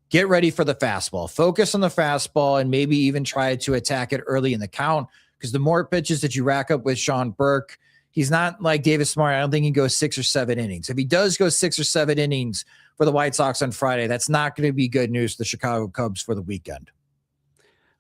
get ready for the fastball. Focus on the fastball and maybe even try to attack it early in the count, because the more pitches that you rack up with Sean Burke, he's not like Davis Smart. I don't think he goes 6 or 7 innings. If he does go 6 or 7 innings for the White Sox on Friday, that's not going to be good news for the Chicago Cubs for the weekend.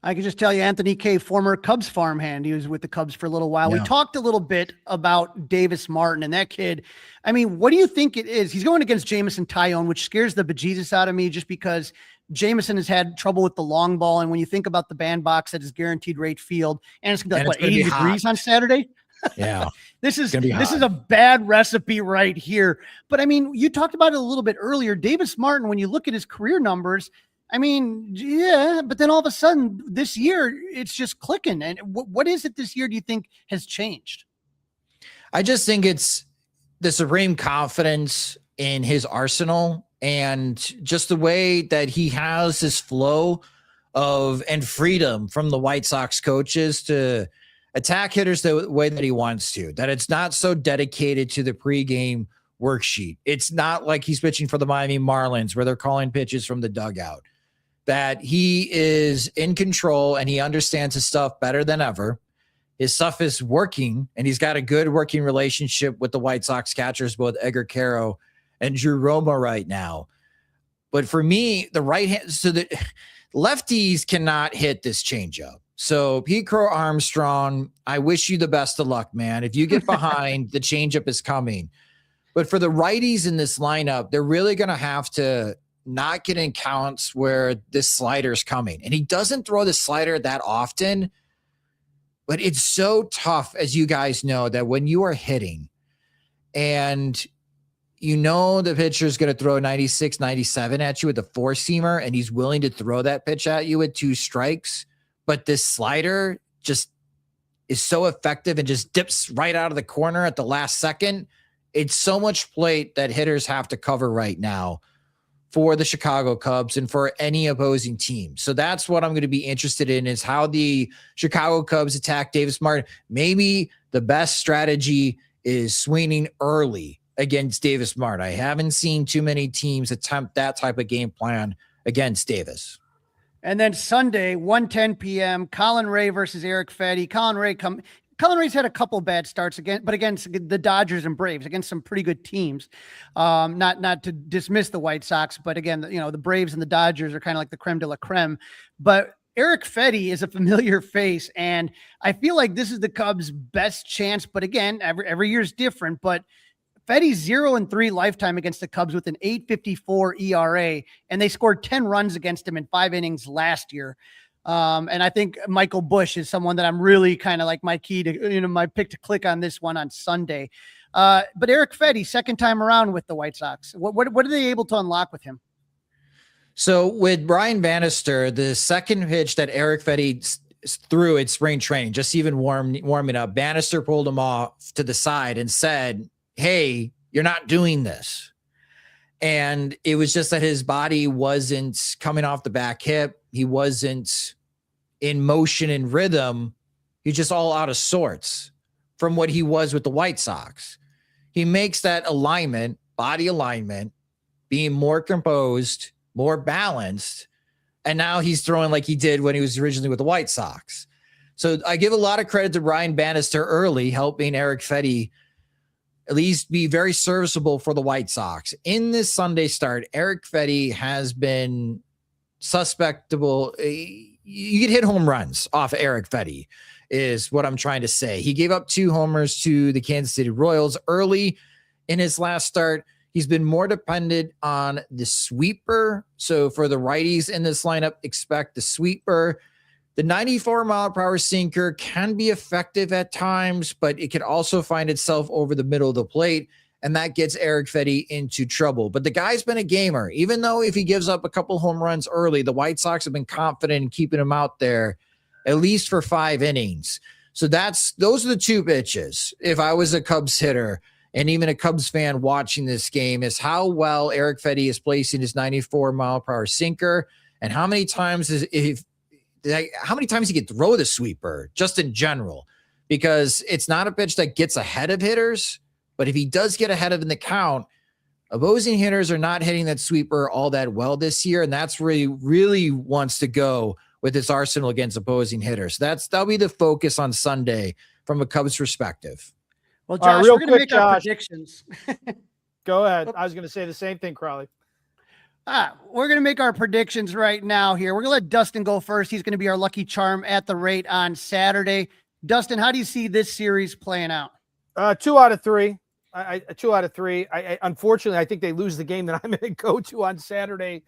I can just tell you, Anthony Kay, former Cubs farmhand. He was with the Cubs for a little while.
Yeah.
We talked a little bit about Davis Martin and that kid. I mean, what do you think it is? He's going against Jamison Tyone, which scares the bejesus out of me, just because Jamison has had trouble with the long ball. And when you think about the bandbox that is guaranteed rate field, and it's going to be like, 80 degrees on Saturday?
Yeah.
This is a bad recipe right here. But I mean, you talked about it a little bit earlier. Davis Martin, when you look at his career numbers, I mean, yeah, but then all of a sudden this year it's just clicking. And what is it this year do you think has changed?
I just think it's the supreme confidence in his arsenal and just the way that he has his flow and freedom from the White Sox coaches to attack hitters the way that he wants to, that it's not so dedicated to the pregame worksheet. It's not like he's pitching for the Miami Marlins where they're calling pitches from the dugout. That he is in control and he understands his stuff better than ever. His stuff is working, and he's got a good working relationship with the White Sox catchers, both Edgar Caro and Drew Romo right now. But for me, the right hand, so that lefties cannot hit this changeup. So Pete Crow Armstrong, I wish you the best of luck, man. If you get behind, the changeup is coming. But for the righties in this lineup, they're really going to have to not get in counts where this slider is coming. And he doesn't throw the slider that often, but it's so tough, as you guys know, that when you are hitting and you know the pitcher is going to throw 96, 97 at you with a four-seamer, and he's willing to throw that pitch at you with 2 strikes, but this slider just is so effective and just dips right out of the corner at the last second. It's so much plate that hitters have to cover right now for the Chicago Cubs and for any opposing team. So that's what I'm going to be interested in, is how the Chicago Cubs attack Davis Martin. Maybe the best strategy is swinging early against Davis Martin. I haven't seen too many teams attempt that type of game plan against Davis.
And then Sunday, 1:10 p.m., Colin Ray versus Eric Fetty. Colin Ray's had a couple bad starts again, but against the Dodgers and Braves, against some pretty good teams. Not to dismiss the White Sox, but again, the Braves and the Dodgers are kind of like the creme de la creme. But Eric Fetty is a familiar face, and I feel like this is the Cubs' best chance. But again, every year is different. But Fetty's 0-3 lifetime against the Cubs with an 8.54 ERA, and they scored 10 runs against him in 5 innings last year. And I think Michael Busch is someone that I'm really kind of like my key to, my pick to click on this one on Sunday. But Eric Fedde, second time around with the White Sox. What are they able to unlock with him?
So with Brian Bannister, the second pitch that Eric Fedde threw at spring training, just even warming up, Bannister pulled him off to the side and said, "Hey, you're not doing this." And it was just that his body wasn't coming off the back hip. He wasn't in motion and rhythm. He's just all out of sorts from what he was with the White Sox. He makes that alignment, body alignment, being more composed, more balanced. And now he's throwing like he did when he was originally with the White Sox. So I give a lot of credit to Brian Bannister early, helping Eric Fedde at least be very serviceable for the White Sox. In this Sunday start, Eric Fedde has been suspectable. You could hit home runs off of Eric Fedde is what I'm trying to say. He gave up 2 homers to the Kansas City Royals early in his last start. He's been more dependent on the sweeper. So for the righties in this lineup, expect the sweeper. The 94-mile-per-hour sinker can be effective at times, but it can also find itself over the middle of the plate, and that gets Eric Fedde into trouble. But the guy's been a gamer. Even though if he gives up a couple home runs early, the White Sox have been confident in keeping him out there at least for 5 innings. So those are the 2 pitches. If I was a Cubs hitter and even a Cubs fan watching this game, is how well Eric Fedde is placing his 94-mile-per-hour sinker, and how many times he could throw the sweeper just in general, because it's not a pitch that gets ahead of hitters. But if he does get ahead of in the count, opposing hitters are not hitting that sweeper all that well this year. And that's where he really wants to go with his arsenal against opposing hitters. That'll be the focus on Sunday from a Cubs perspective.
Well, Josh,
real
we're going to
quick,
make our
Josh.
predictions.
Go ahead. I was going to say the same thing, Crowley.
We're going to make our predictions right now here. We're going to let Dustin go first. He's going to be our lucky charm at the rate on Saturday. Dustin, how do you see this series playing out?
2 out of 3. 2 out of 3. Unfortunately, I think they lose the game that I'm going to go to on Saturday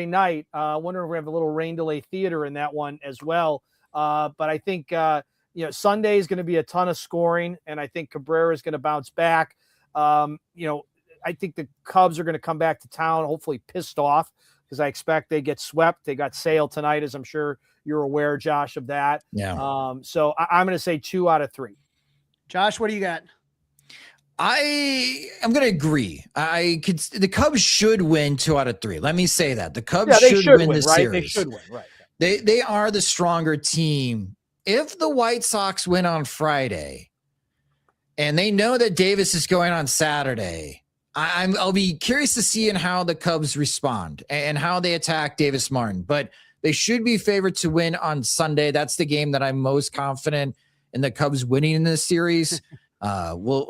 night. I wonder if we have a little rain delay theater in that one as well. But I think, Sunday is going to be a ton of scoring, and I think Cabrera is going to bounce back. I think the Cubs are going to come back to town, hopefully pissed off, because I expect they get swept. They got Sale tonight, as I'm sure you're aware, Josh, of that.
Yeah.
So I'm going to say 2 out of 3.
Josh, what do you got?
I'm going to agree. The Cubs should win 2 out of 3. Let me say that. The Cubs
should
win this
right?
series.
They should win, right?
They are the stronger team. If the White Sox win on Friday and they know that Davis is going on Saturday, I'll be curious to see in how the Cubs respond and how they attack Davis Martin. But they should be favored to win on Sunday. That's the game that I'm most confident in the Cubs winning in this series. Well,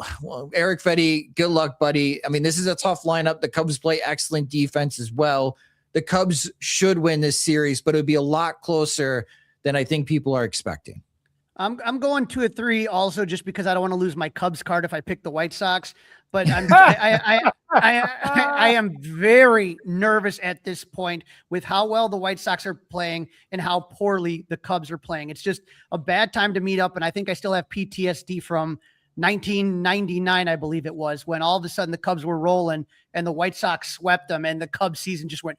Eric Fedde, good luck, buddy. I mean, this is a tough lineup. The Cubs play excellent defense as well. The Cubs should win this series, but it would be a lot closer than I think people are expecting.
I'm going 2 of 3 also, just because I don't want to lose my Cubs card if I pick the White Sox. But I am very nervous at this point with how well the White Sox are playing and how poorly the Cubs are playing. It's just a bad time to meet up. And I think I still have PTSD from 1999, I believe it was, when all of a sudden the Cubs were rolling and the White Sox swept them and the Cubs season just went.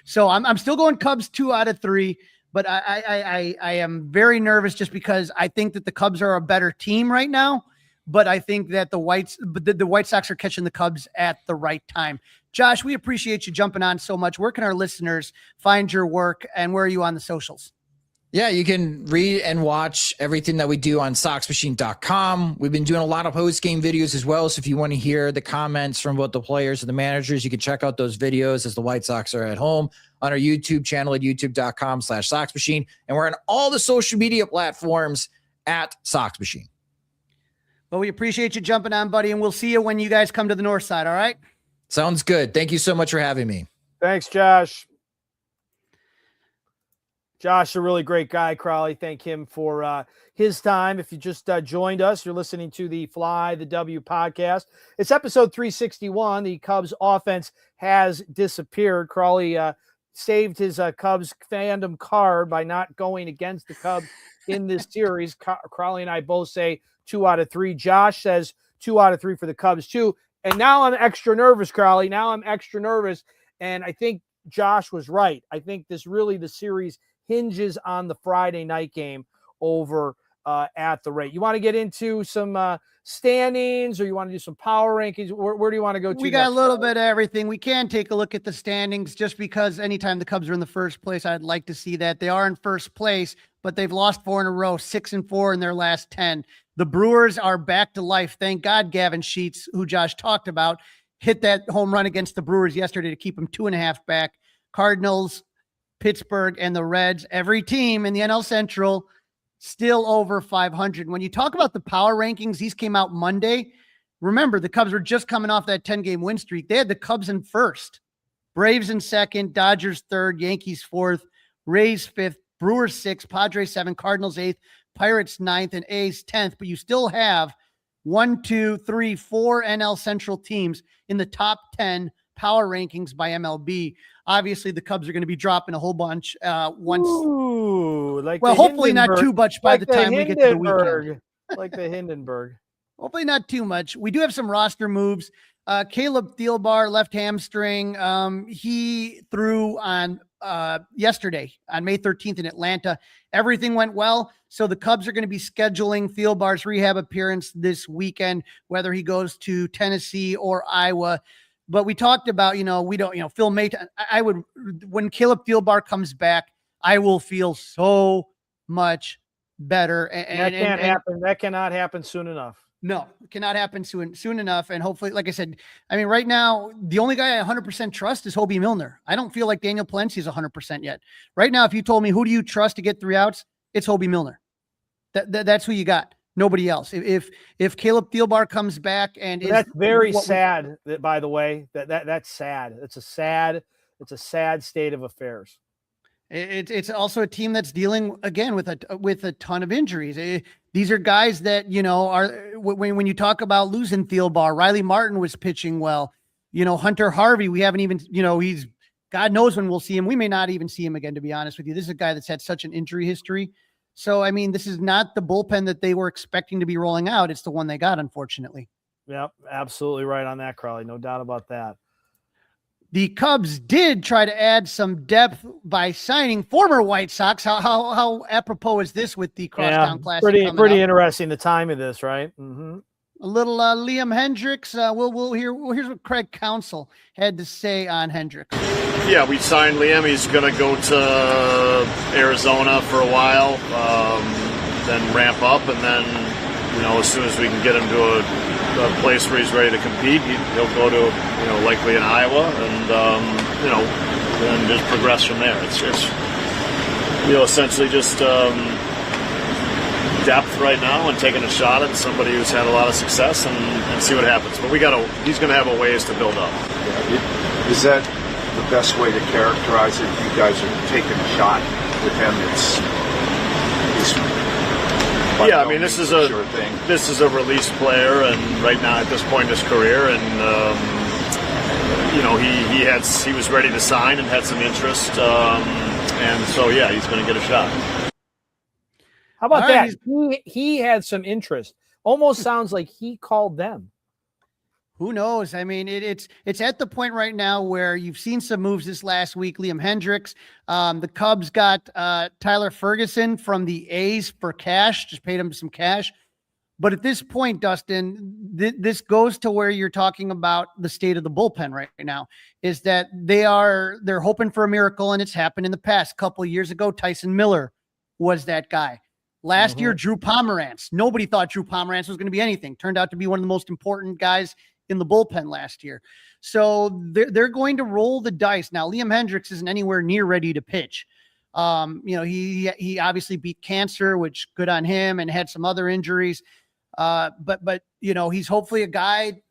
So I'm still going Cubs 2 out of 3. But I am very nervous just because I think that the Cubs are a better team right now. But I think that the White Sox are catching the Cubs at the right time. Josh, we appreciate you jumping on so much. Where can our listeners find your work, and where are you on the socials?
Yeah, you can read and watch everything that we do on SoxMachine.com. We've been doing a lot of post-game videos as well. So if you want to hear the comments from both the players and the managers, you can check out those videos as the White Sox are at home on our YouTube channel at youtube.com/SoxMachine. And we're on all the social media platforms at Sox Machine.
Well, we appreciate you jumping on, buddy, and we'll see you when you guys come to the north side, all right?
Sounds good. Thank you so much for having me.
Thanks, Josh. Josh, a really great guy, Crowley. Thank him for his time. If you just joined us, you're listening to the Fly the W podcast. It's episode 361. The Cubs offense has disappeared. Crowley saved his Cubs fandom card by not going against the Cubs in this series. Crowley and I both say 2 out of 3. Josh says 2 out of 3 for the Cubs too. And now I'm extra nervous, Crowley. Now I'm extra nervous. And I think Josh was right. I think the series hinges on the Friday night game over at the rate. You want to get into some standings, or you want to do some power rankings? Where do you want to go to?
We got a little bit of everything. We can take a look at the standings, just because anytime the Cubs are in the first place, I'd like to see that. They are in first place, but they've lost 4 in a row, 6-4 in their last 10. The Brewers are back to life. Thank God Gavin Sheets, who Josh talked about, hit that home run against the Brewers yesterday to keep them 2.5 back. Cardinals, Pittsburgh, and the Reds, every team in the NL Central still over 500. When you talk about the power rankings, these came out Monday. Remember, the Cubs were just coming off that 10-game win streak. They had the Cubs in first, Braves in second, Dodgers third, Yankees fourth, Rays fifth, Brewers sixth, Padres 7th, Cardinals 8th, Pirates 9th, and A's 10th. But you still have 4 NL Central teams in the top 10 power rankings by MLB. Obviously, the Cubs are going to be dropping a whole bunch once.
Ooh,
hopefully not too much by the time we get to the weekend.
Like the Hindenburg.
Hopefully not too much. We do have some roster moves. Caleb Thielbar, left hamstring. He threw on yesterday on May 13th in Atlanta. Everything went well. So the Cubs are going to be scheduling Thielbar's rehab appearance this weekend, whether he goes to Tennessee or Iowa. But we talked about, Phil Mayton. I would, when Caleb Thielbar comes back, I will feel so much better. And
that can't happen. That cannot happen soon enough.
No, it cannot happen soon enough. And hopefully, like I said, right now, the only guy I 100% trust is Hobie Milner. I don't feel like Daniel Palencia is 100% yet. Right now, if you told me, who do you trust to get 3 outs? It's Hobie Milner. That's who you got. Nobody else. If Caleb Thielbar comes back
that's very sad. By the way, that's sad. It's a sad state of affairs.
It's also a team that's dealing again with a ton of injuries. These are guys that are when you talk about losing Thielbar. Riley Martin was pitching well. Hunter Harvey. We haven't even he's God knows when we'll see him. We may not even see him again. To be honest with you, this is a guy that's had such an injury history. So, this is not the bullpen that they were expecting to be rolling out. It's the one they got, unfortunately.
Yep, absolutely right on that, Crowley. No doubt about that.
The Cubs did try to add some depth by signing former White Sox. How apropos is this with the Crosstown Classic?
Pretty interesting, the time of this, right? Mm-hmm.
A little Liam Hendricks. Here's what Craig Counsell had to say on Hendricks.
Yeah, we signed Liam. He's going to go to Arizona for a while, then ramp up, and then, as soon as we can get him to a place where he's ready to compete, he'll go to, likely in Iowa, and, then just progress from there. It's essentially just depth right now and taking a shot at somebody who's had a lot of success and see what happens. But he's going to have a ways to build up.
Yeah. Is that the best way to characterize it? You guys are taking a shot with him.
This is a release player, and right now at this point in his career, and he was ready to sign and had some interest, and so he's going to get a shot.
How about that? He had some interest. Almost sounds like he called them.
Who knows? It's at the point right now where you've seen some moves this last week. Liam Hendricks, the Cubs got Tyler Ferguson from the A's for cash, just paid him some cash. But at this point, Dustin, this goes to where you're talking about the state of the bullpen right now, is that they're hoping for a miracle, and it's happened in the past. A couple of years ago, Tyson Miller was that guy. Last year, Drew Pomerantz. Nobody thought Drew Pomerantz was going to be anything. Turned out to be one of the most important guys in the bullpen last year. So they're going to roll the dice. Now, Liam Hendricks isn't anywhere near ready to pitch. He obviously beat cancer, which good on him, and had some other injuries. But he's hopefully a guy.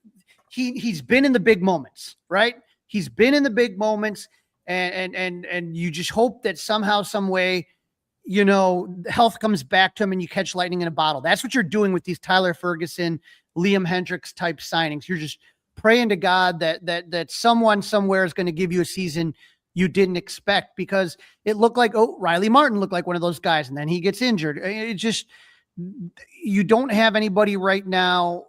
He's been in the big moments, right? He's been in the big moments, and you just hope that somehow, some way, health comes back to him and you catch lightning in a bottle. That's what you're doing with these Tyler Ferguson, Liam Hendricks type signings. You're just praying to God that someone somewhere is going to give you a season you didn't expect, because it looked like, oh, Riley Martin looked like one of those guys, and then he gets injured. It just, you don't have anybody right now.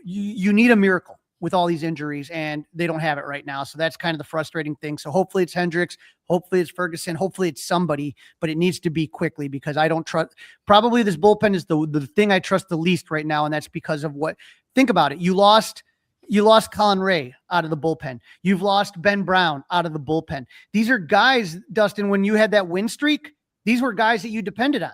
You need a miracle with all these injuries, and they don't have it right now. So that's kind of the frustrating thing. So hopefully it's Hendricks, hopefully it's Ferguson, hopefully it's somebody, but it needs to be quickly, because I don't trust, probably this bullpen is the thing I trust the least right now. And that's because of what, think about it. You lost Colin Ray out of the bullpen. You've lost Ben Brown out of the bullpen. These are guys, Dustin, when you had that win streak, these were guys that you depended on.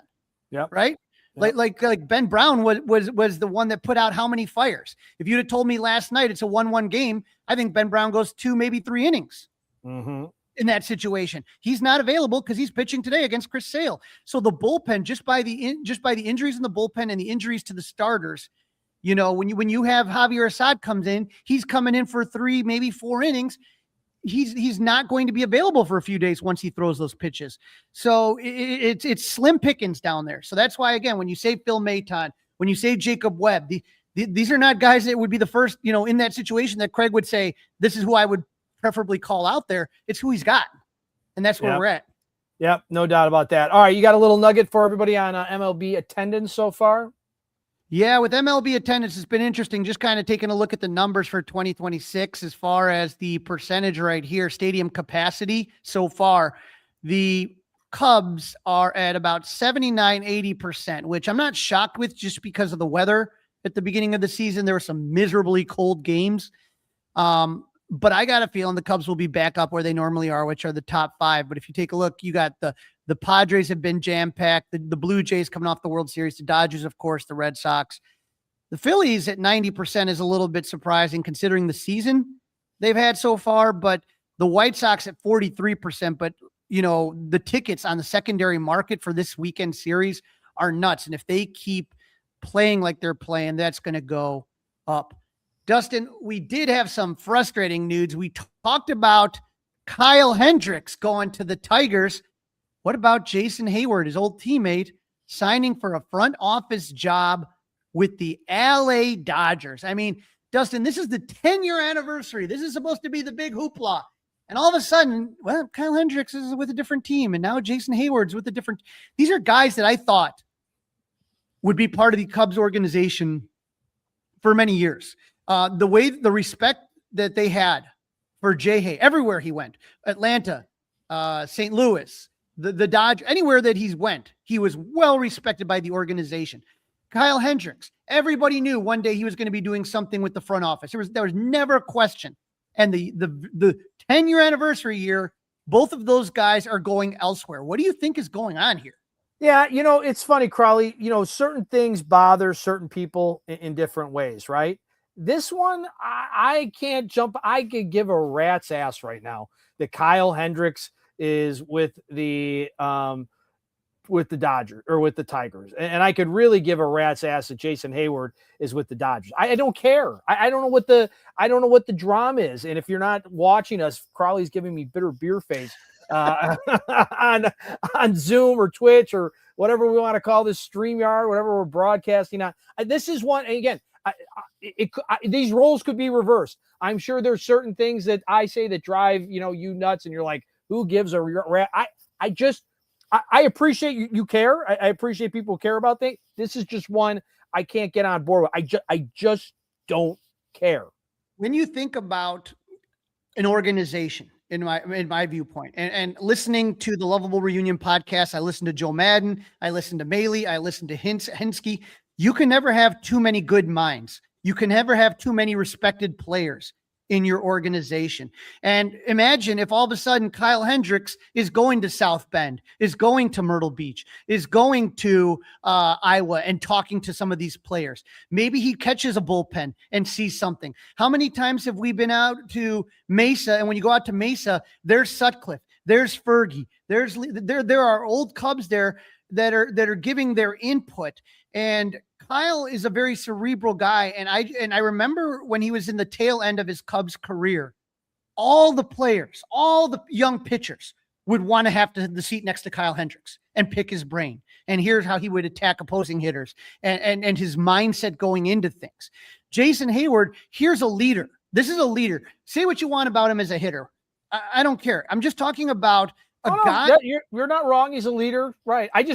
Yeah.
Right. Yep. Like Ben Brown was the one that put out how many fires? If you'd have told me last night it's a 1-1 game, I think Ben Brown goes 2, maybe 3 innings in that situation. He's not available because he's pitching today against Chris Sale. So the bullpen, just by the injuries in the bullpen and the injuries to the starters, you know, when you have Javier Assad comes in, he's coming in for 3, maybe 4 innings. He's not going to be available for a few days once he throws those pitches. So it's slim pickings down there. So that's why, again, when you say Phil Maton, when you say Jacob Webb, these are not guys that would be the first, you know, in that situation that Craig would say, this is who I would preferably call out there. It's who he's got. And that's where we're at.
Yep. No doubt about that. All right. You got a little nugget for everybody on MLB attendance so far?
Yeah, with MLB attendance, it's been interesting just kind of taking a look at the numbers for 2026 as far as the percentage right here, stadium capacity so far. The Cubs are at about 79-80%, which I'm not shocked with just because of the weather at the beginning of the season. There were some miserably cold games. But I got a feeling the Cubs will be back up where they normally are, which are the top 5. But if you take a look, you got the Padres have been jam-packed, the Blue Jays coming off the World Series, the Dodgers, of course, the Red Sox. The Phillies at 90% is a little bit surprising considering the season they've had so far, but the White Sox at 43%. But, you know, the tickets on the secondary market for this weekend series are nuts. And if they keep playing like they're playing, that's going to go up. Dustin, we did have some frustrating news. We talked about Kyle Hendricks going to the Tigers. What about Jason Hayward, his old teammate, signing for a front office job with the LA Dodgers? I mean, Dustin, this is the 10-year anniversary. This is supposed to be the big hoopla. And all of a sudden, well, Kyle Hendricks is with a different team. And now Jason Hayward's with a different. These are guys that I thought would be part of the Cubs organization for many years. The respect that they had for Jay everywhere he went, Atlanta, St. Louis, the Dodgers, anywhere that he's went, he was well respected by the organization. Kyle Hendricks, everybody knew one day he was going to be doing something with the front office. There was never a question. And the 10-year anniversary year, both of those guys are going elsewhere. What do you think is going on here?
Yeah, you know, it's funny, Crawley. You know, certain things bother certain people in different ways, right? This one, I can't jump. I could give a rat's ass right now that Kyle Hendricks is with the Dodgers or with the Tigers. And I could really give a rat's ass that Jason Hayward is with the Dodgers. I don't care. I don't know what the drama is. And if you're not watching us, Crawley's giving me bitter beer face on Zoom or Twitch or whatever we want to call this, StreamYard, whatever we're broadcasting on. This is one, and again, these roles could be reversed. I'm sure there's certain things that I say that drive, you nuts, and you're like, who gives a rat? I appreciate you care. I appreciate people care about things. This is just one I can't get on board with. I just don't care.
When you think about an organization, in my viewpoint, and listening to the Lovable Reunion podcast, I listened to Joe Madden, I listened to Maley, I listened to Hensky. You can never have too many good minds. You can never have too many respected players in your organization. And imagine if all of a sudden Kyle Hendricks is going to South Bend, is going to Myrtle Beach, is going to Iowa and talking to some of these players. Maybe he catches a bullpen and sees something. How many times have we been out to Mesa? And when you go out to Mesa, there's Sutcliffe, there's Fergie, there are old Cubs there that are giving their input. And Kyle is a very cerebral guy. And I remember when he was in the tail end of his Cubs career, all the players, all the young pitchers would want to have the seat next to Kyle Hendricks and pick his brain. And here's how he would attack opposing hitters and his mindset going into things. Jason Hayward, here's a leader. This is a leader. Say what you want about him as a hitter. I don't care. I'm just talking about a
Oh, no,
guy.
you're not wrong. He's a leader, right?
I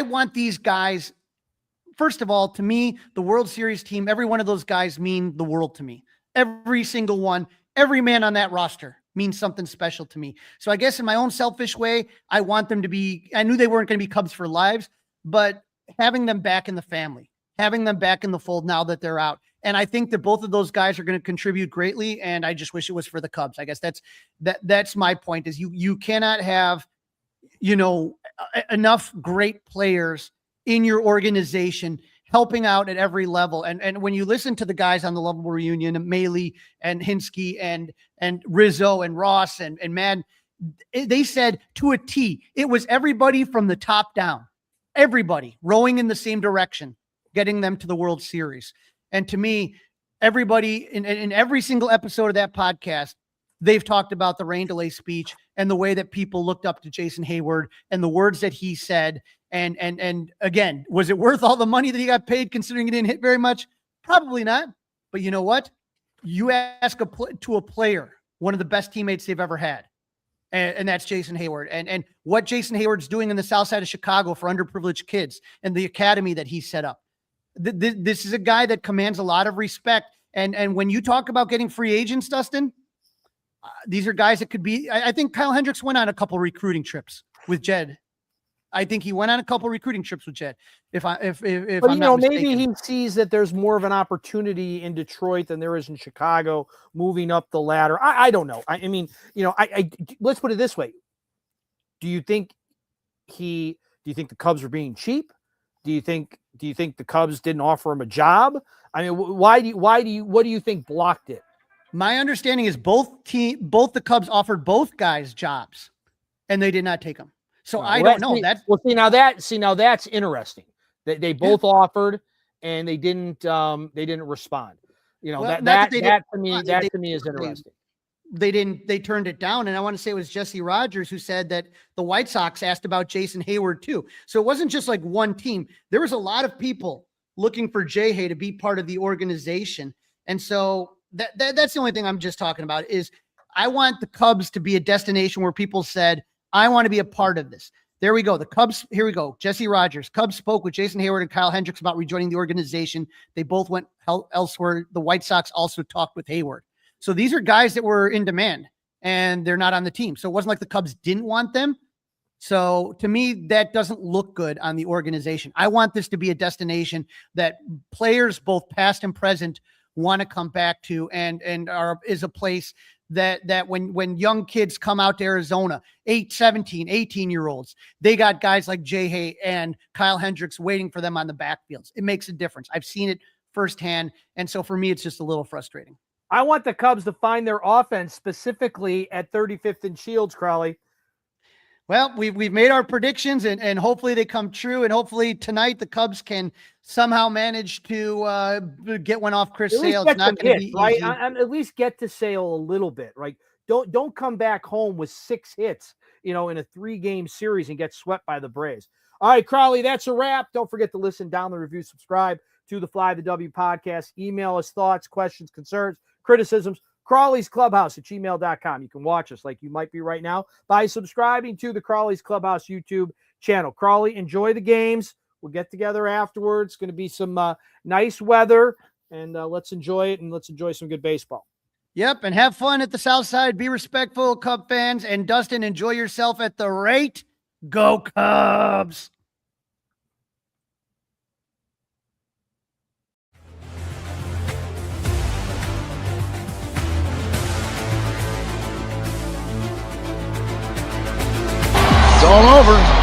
want these guys. First of all, to me, the World Series team, every one of those guys mean the world to me. Every single one, every man on that roster means something special to me. So I guess in my own selfish way, I want them to be, I knew they weren't going to be Cubs for lives, but having them back in the family, having them back in the fold now that they're out. And I think that both of those guys are going to contribute greatly. And I just wish it was for the Cubs. I guess that's my point, is you cannot have, enough great players in your organization helping out at every level. And when you listen to the guys on the Lovable Reunion, and Maley and Hinsky and Rizzo and Ross and Madden, they said to a T, it was everybody from the top down, everybody rowing in the same direction, getting them to the World Series. And to me, everybody in every single episode of that podcast, they've talked about the rain delay speech and the way that people looked up to Jason Hayward and the words that he said. And again, was it worth all the money that he got paid considering he didn't hit very much? Probably not. But you know what? You ask to a player, one of the best teammates they've ever had, and that's Jason Hayward. And what Jason Hayward's doing in the South Side of Chicago for underprivileged kids and the academy that he set up. This is a guy that commands a lot of respect. And when you talk about getting free agents, Dustin, these are guys that could be. I think Kyle Hendricks went on a couple recruiting trips with Jed. I think he went on a couple recruiting trips with Jed. If I'm not mistaken.
Maybe he sees that there's more of an opportunity in Detroit than there is in Chicago, moving up the ladder. I don't know. I mean, let's put it this way. Do you think the Cubs were being cheap? Do you think the Cubs didn't offer him a job? I mean, what do you think blocked it?
My understanding is both the Cubs offered both guys jobs, and they did not take them. So I don't know.
Now that's interesting. They both offered, and they didn't respond. That to me is interesting.
They turned it down. And I want to say it was Jesse Rogers who said that the White Sox asked about Jason Hayward too. So it wasn't just like one team. There was a lot of people looking for Jay-Hay to be part of the organization. And so that's the only thing I'm just talking about is I want the Cubs to be a destination where people said, I want to be a part of this. There we go. The Cubs, here we go. Jesse Rogers. Cubs spoke with Jason Hayward and Kyle Hendricks about rejoining the organization. They both went elsewhere. The White Sox also talked with Hayward. So these are guys that were in demand, and they're not on the team. So it wasn't like the Cubs didn't want them. So to me, that doesn't look good on the organization. I want this to be a destination that players, both past and present, want to come back to, and is a place that when young kids come out to Arizona, 17, 18-year-olds, they got guys like Jay-Hay and Kyle Hendricks waiting for them on the backfields. It makes a difference. I've seen it firsthand. And so for me, it's just a little frustrating.
I want the Cubs to find their offense specifically at 35th and Shields, Crowley.
Well, we've made our predictions, and hopefully they come true. And hopefully tonight the Cubs can somehow manage to get one off Chris Sale. It's not going to be
right.
easy.
At least get to Sale a little bit, right? Don't come back home with 6 hits, in a 3-game series and get swept by the Braves. All right, Crowley, that's a wrap. Don't forget to listen, download, review, subscribe to the Fly the W podcast. Email us thoughts, questions, concerns, criticisms. Crawley's Clubhouse at gmail.com. You can watch us like you might be right now by subscribing to the Crawley's Clubhouse YouTube channel. Crawley, enjoy the games. We'll get together afterwards. It's going to be some nice weather, and let's enjoy it, and let's enjoy some good baseball.
Yep, and have fun at the South Side. Be respectful, Cub fans. And Dustin, enjoy yourself at the rate. Go Cubs!
It's all over.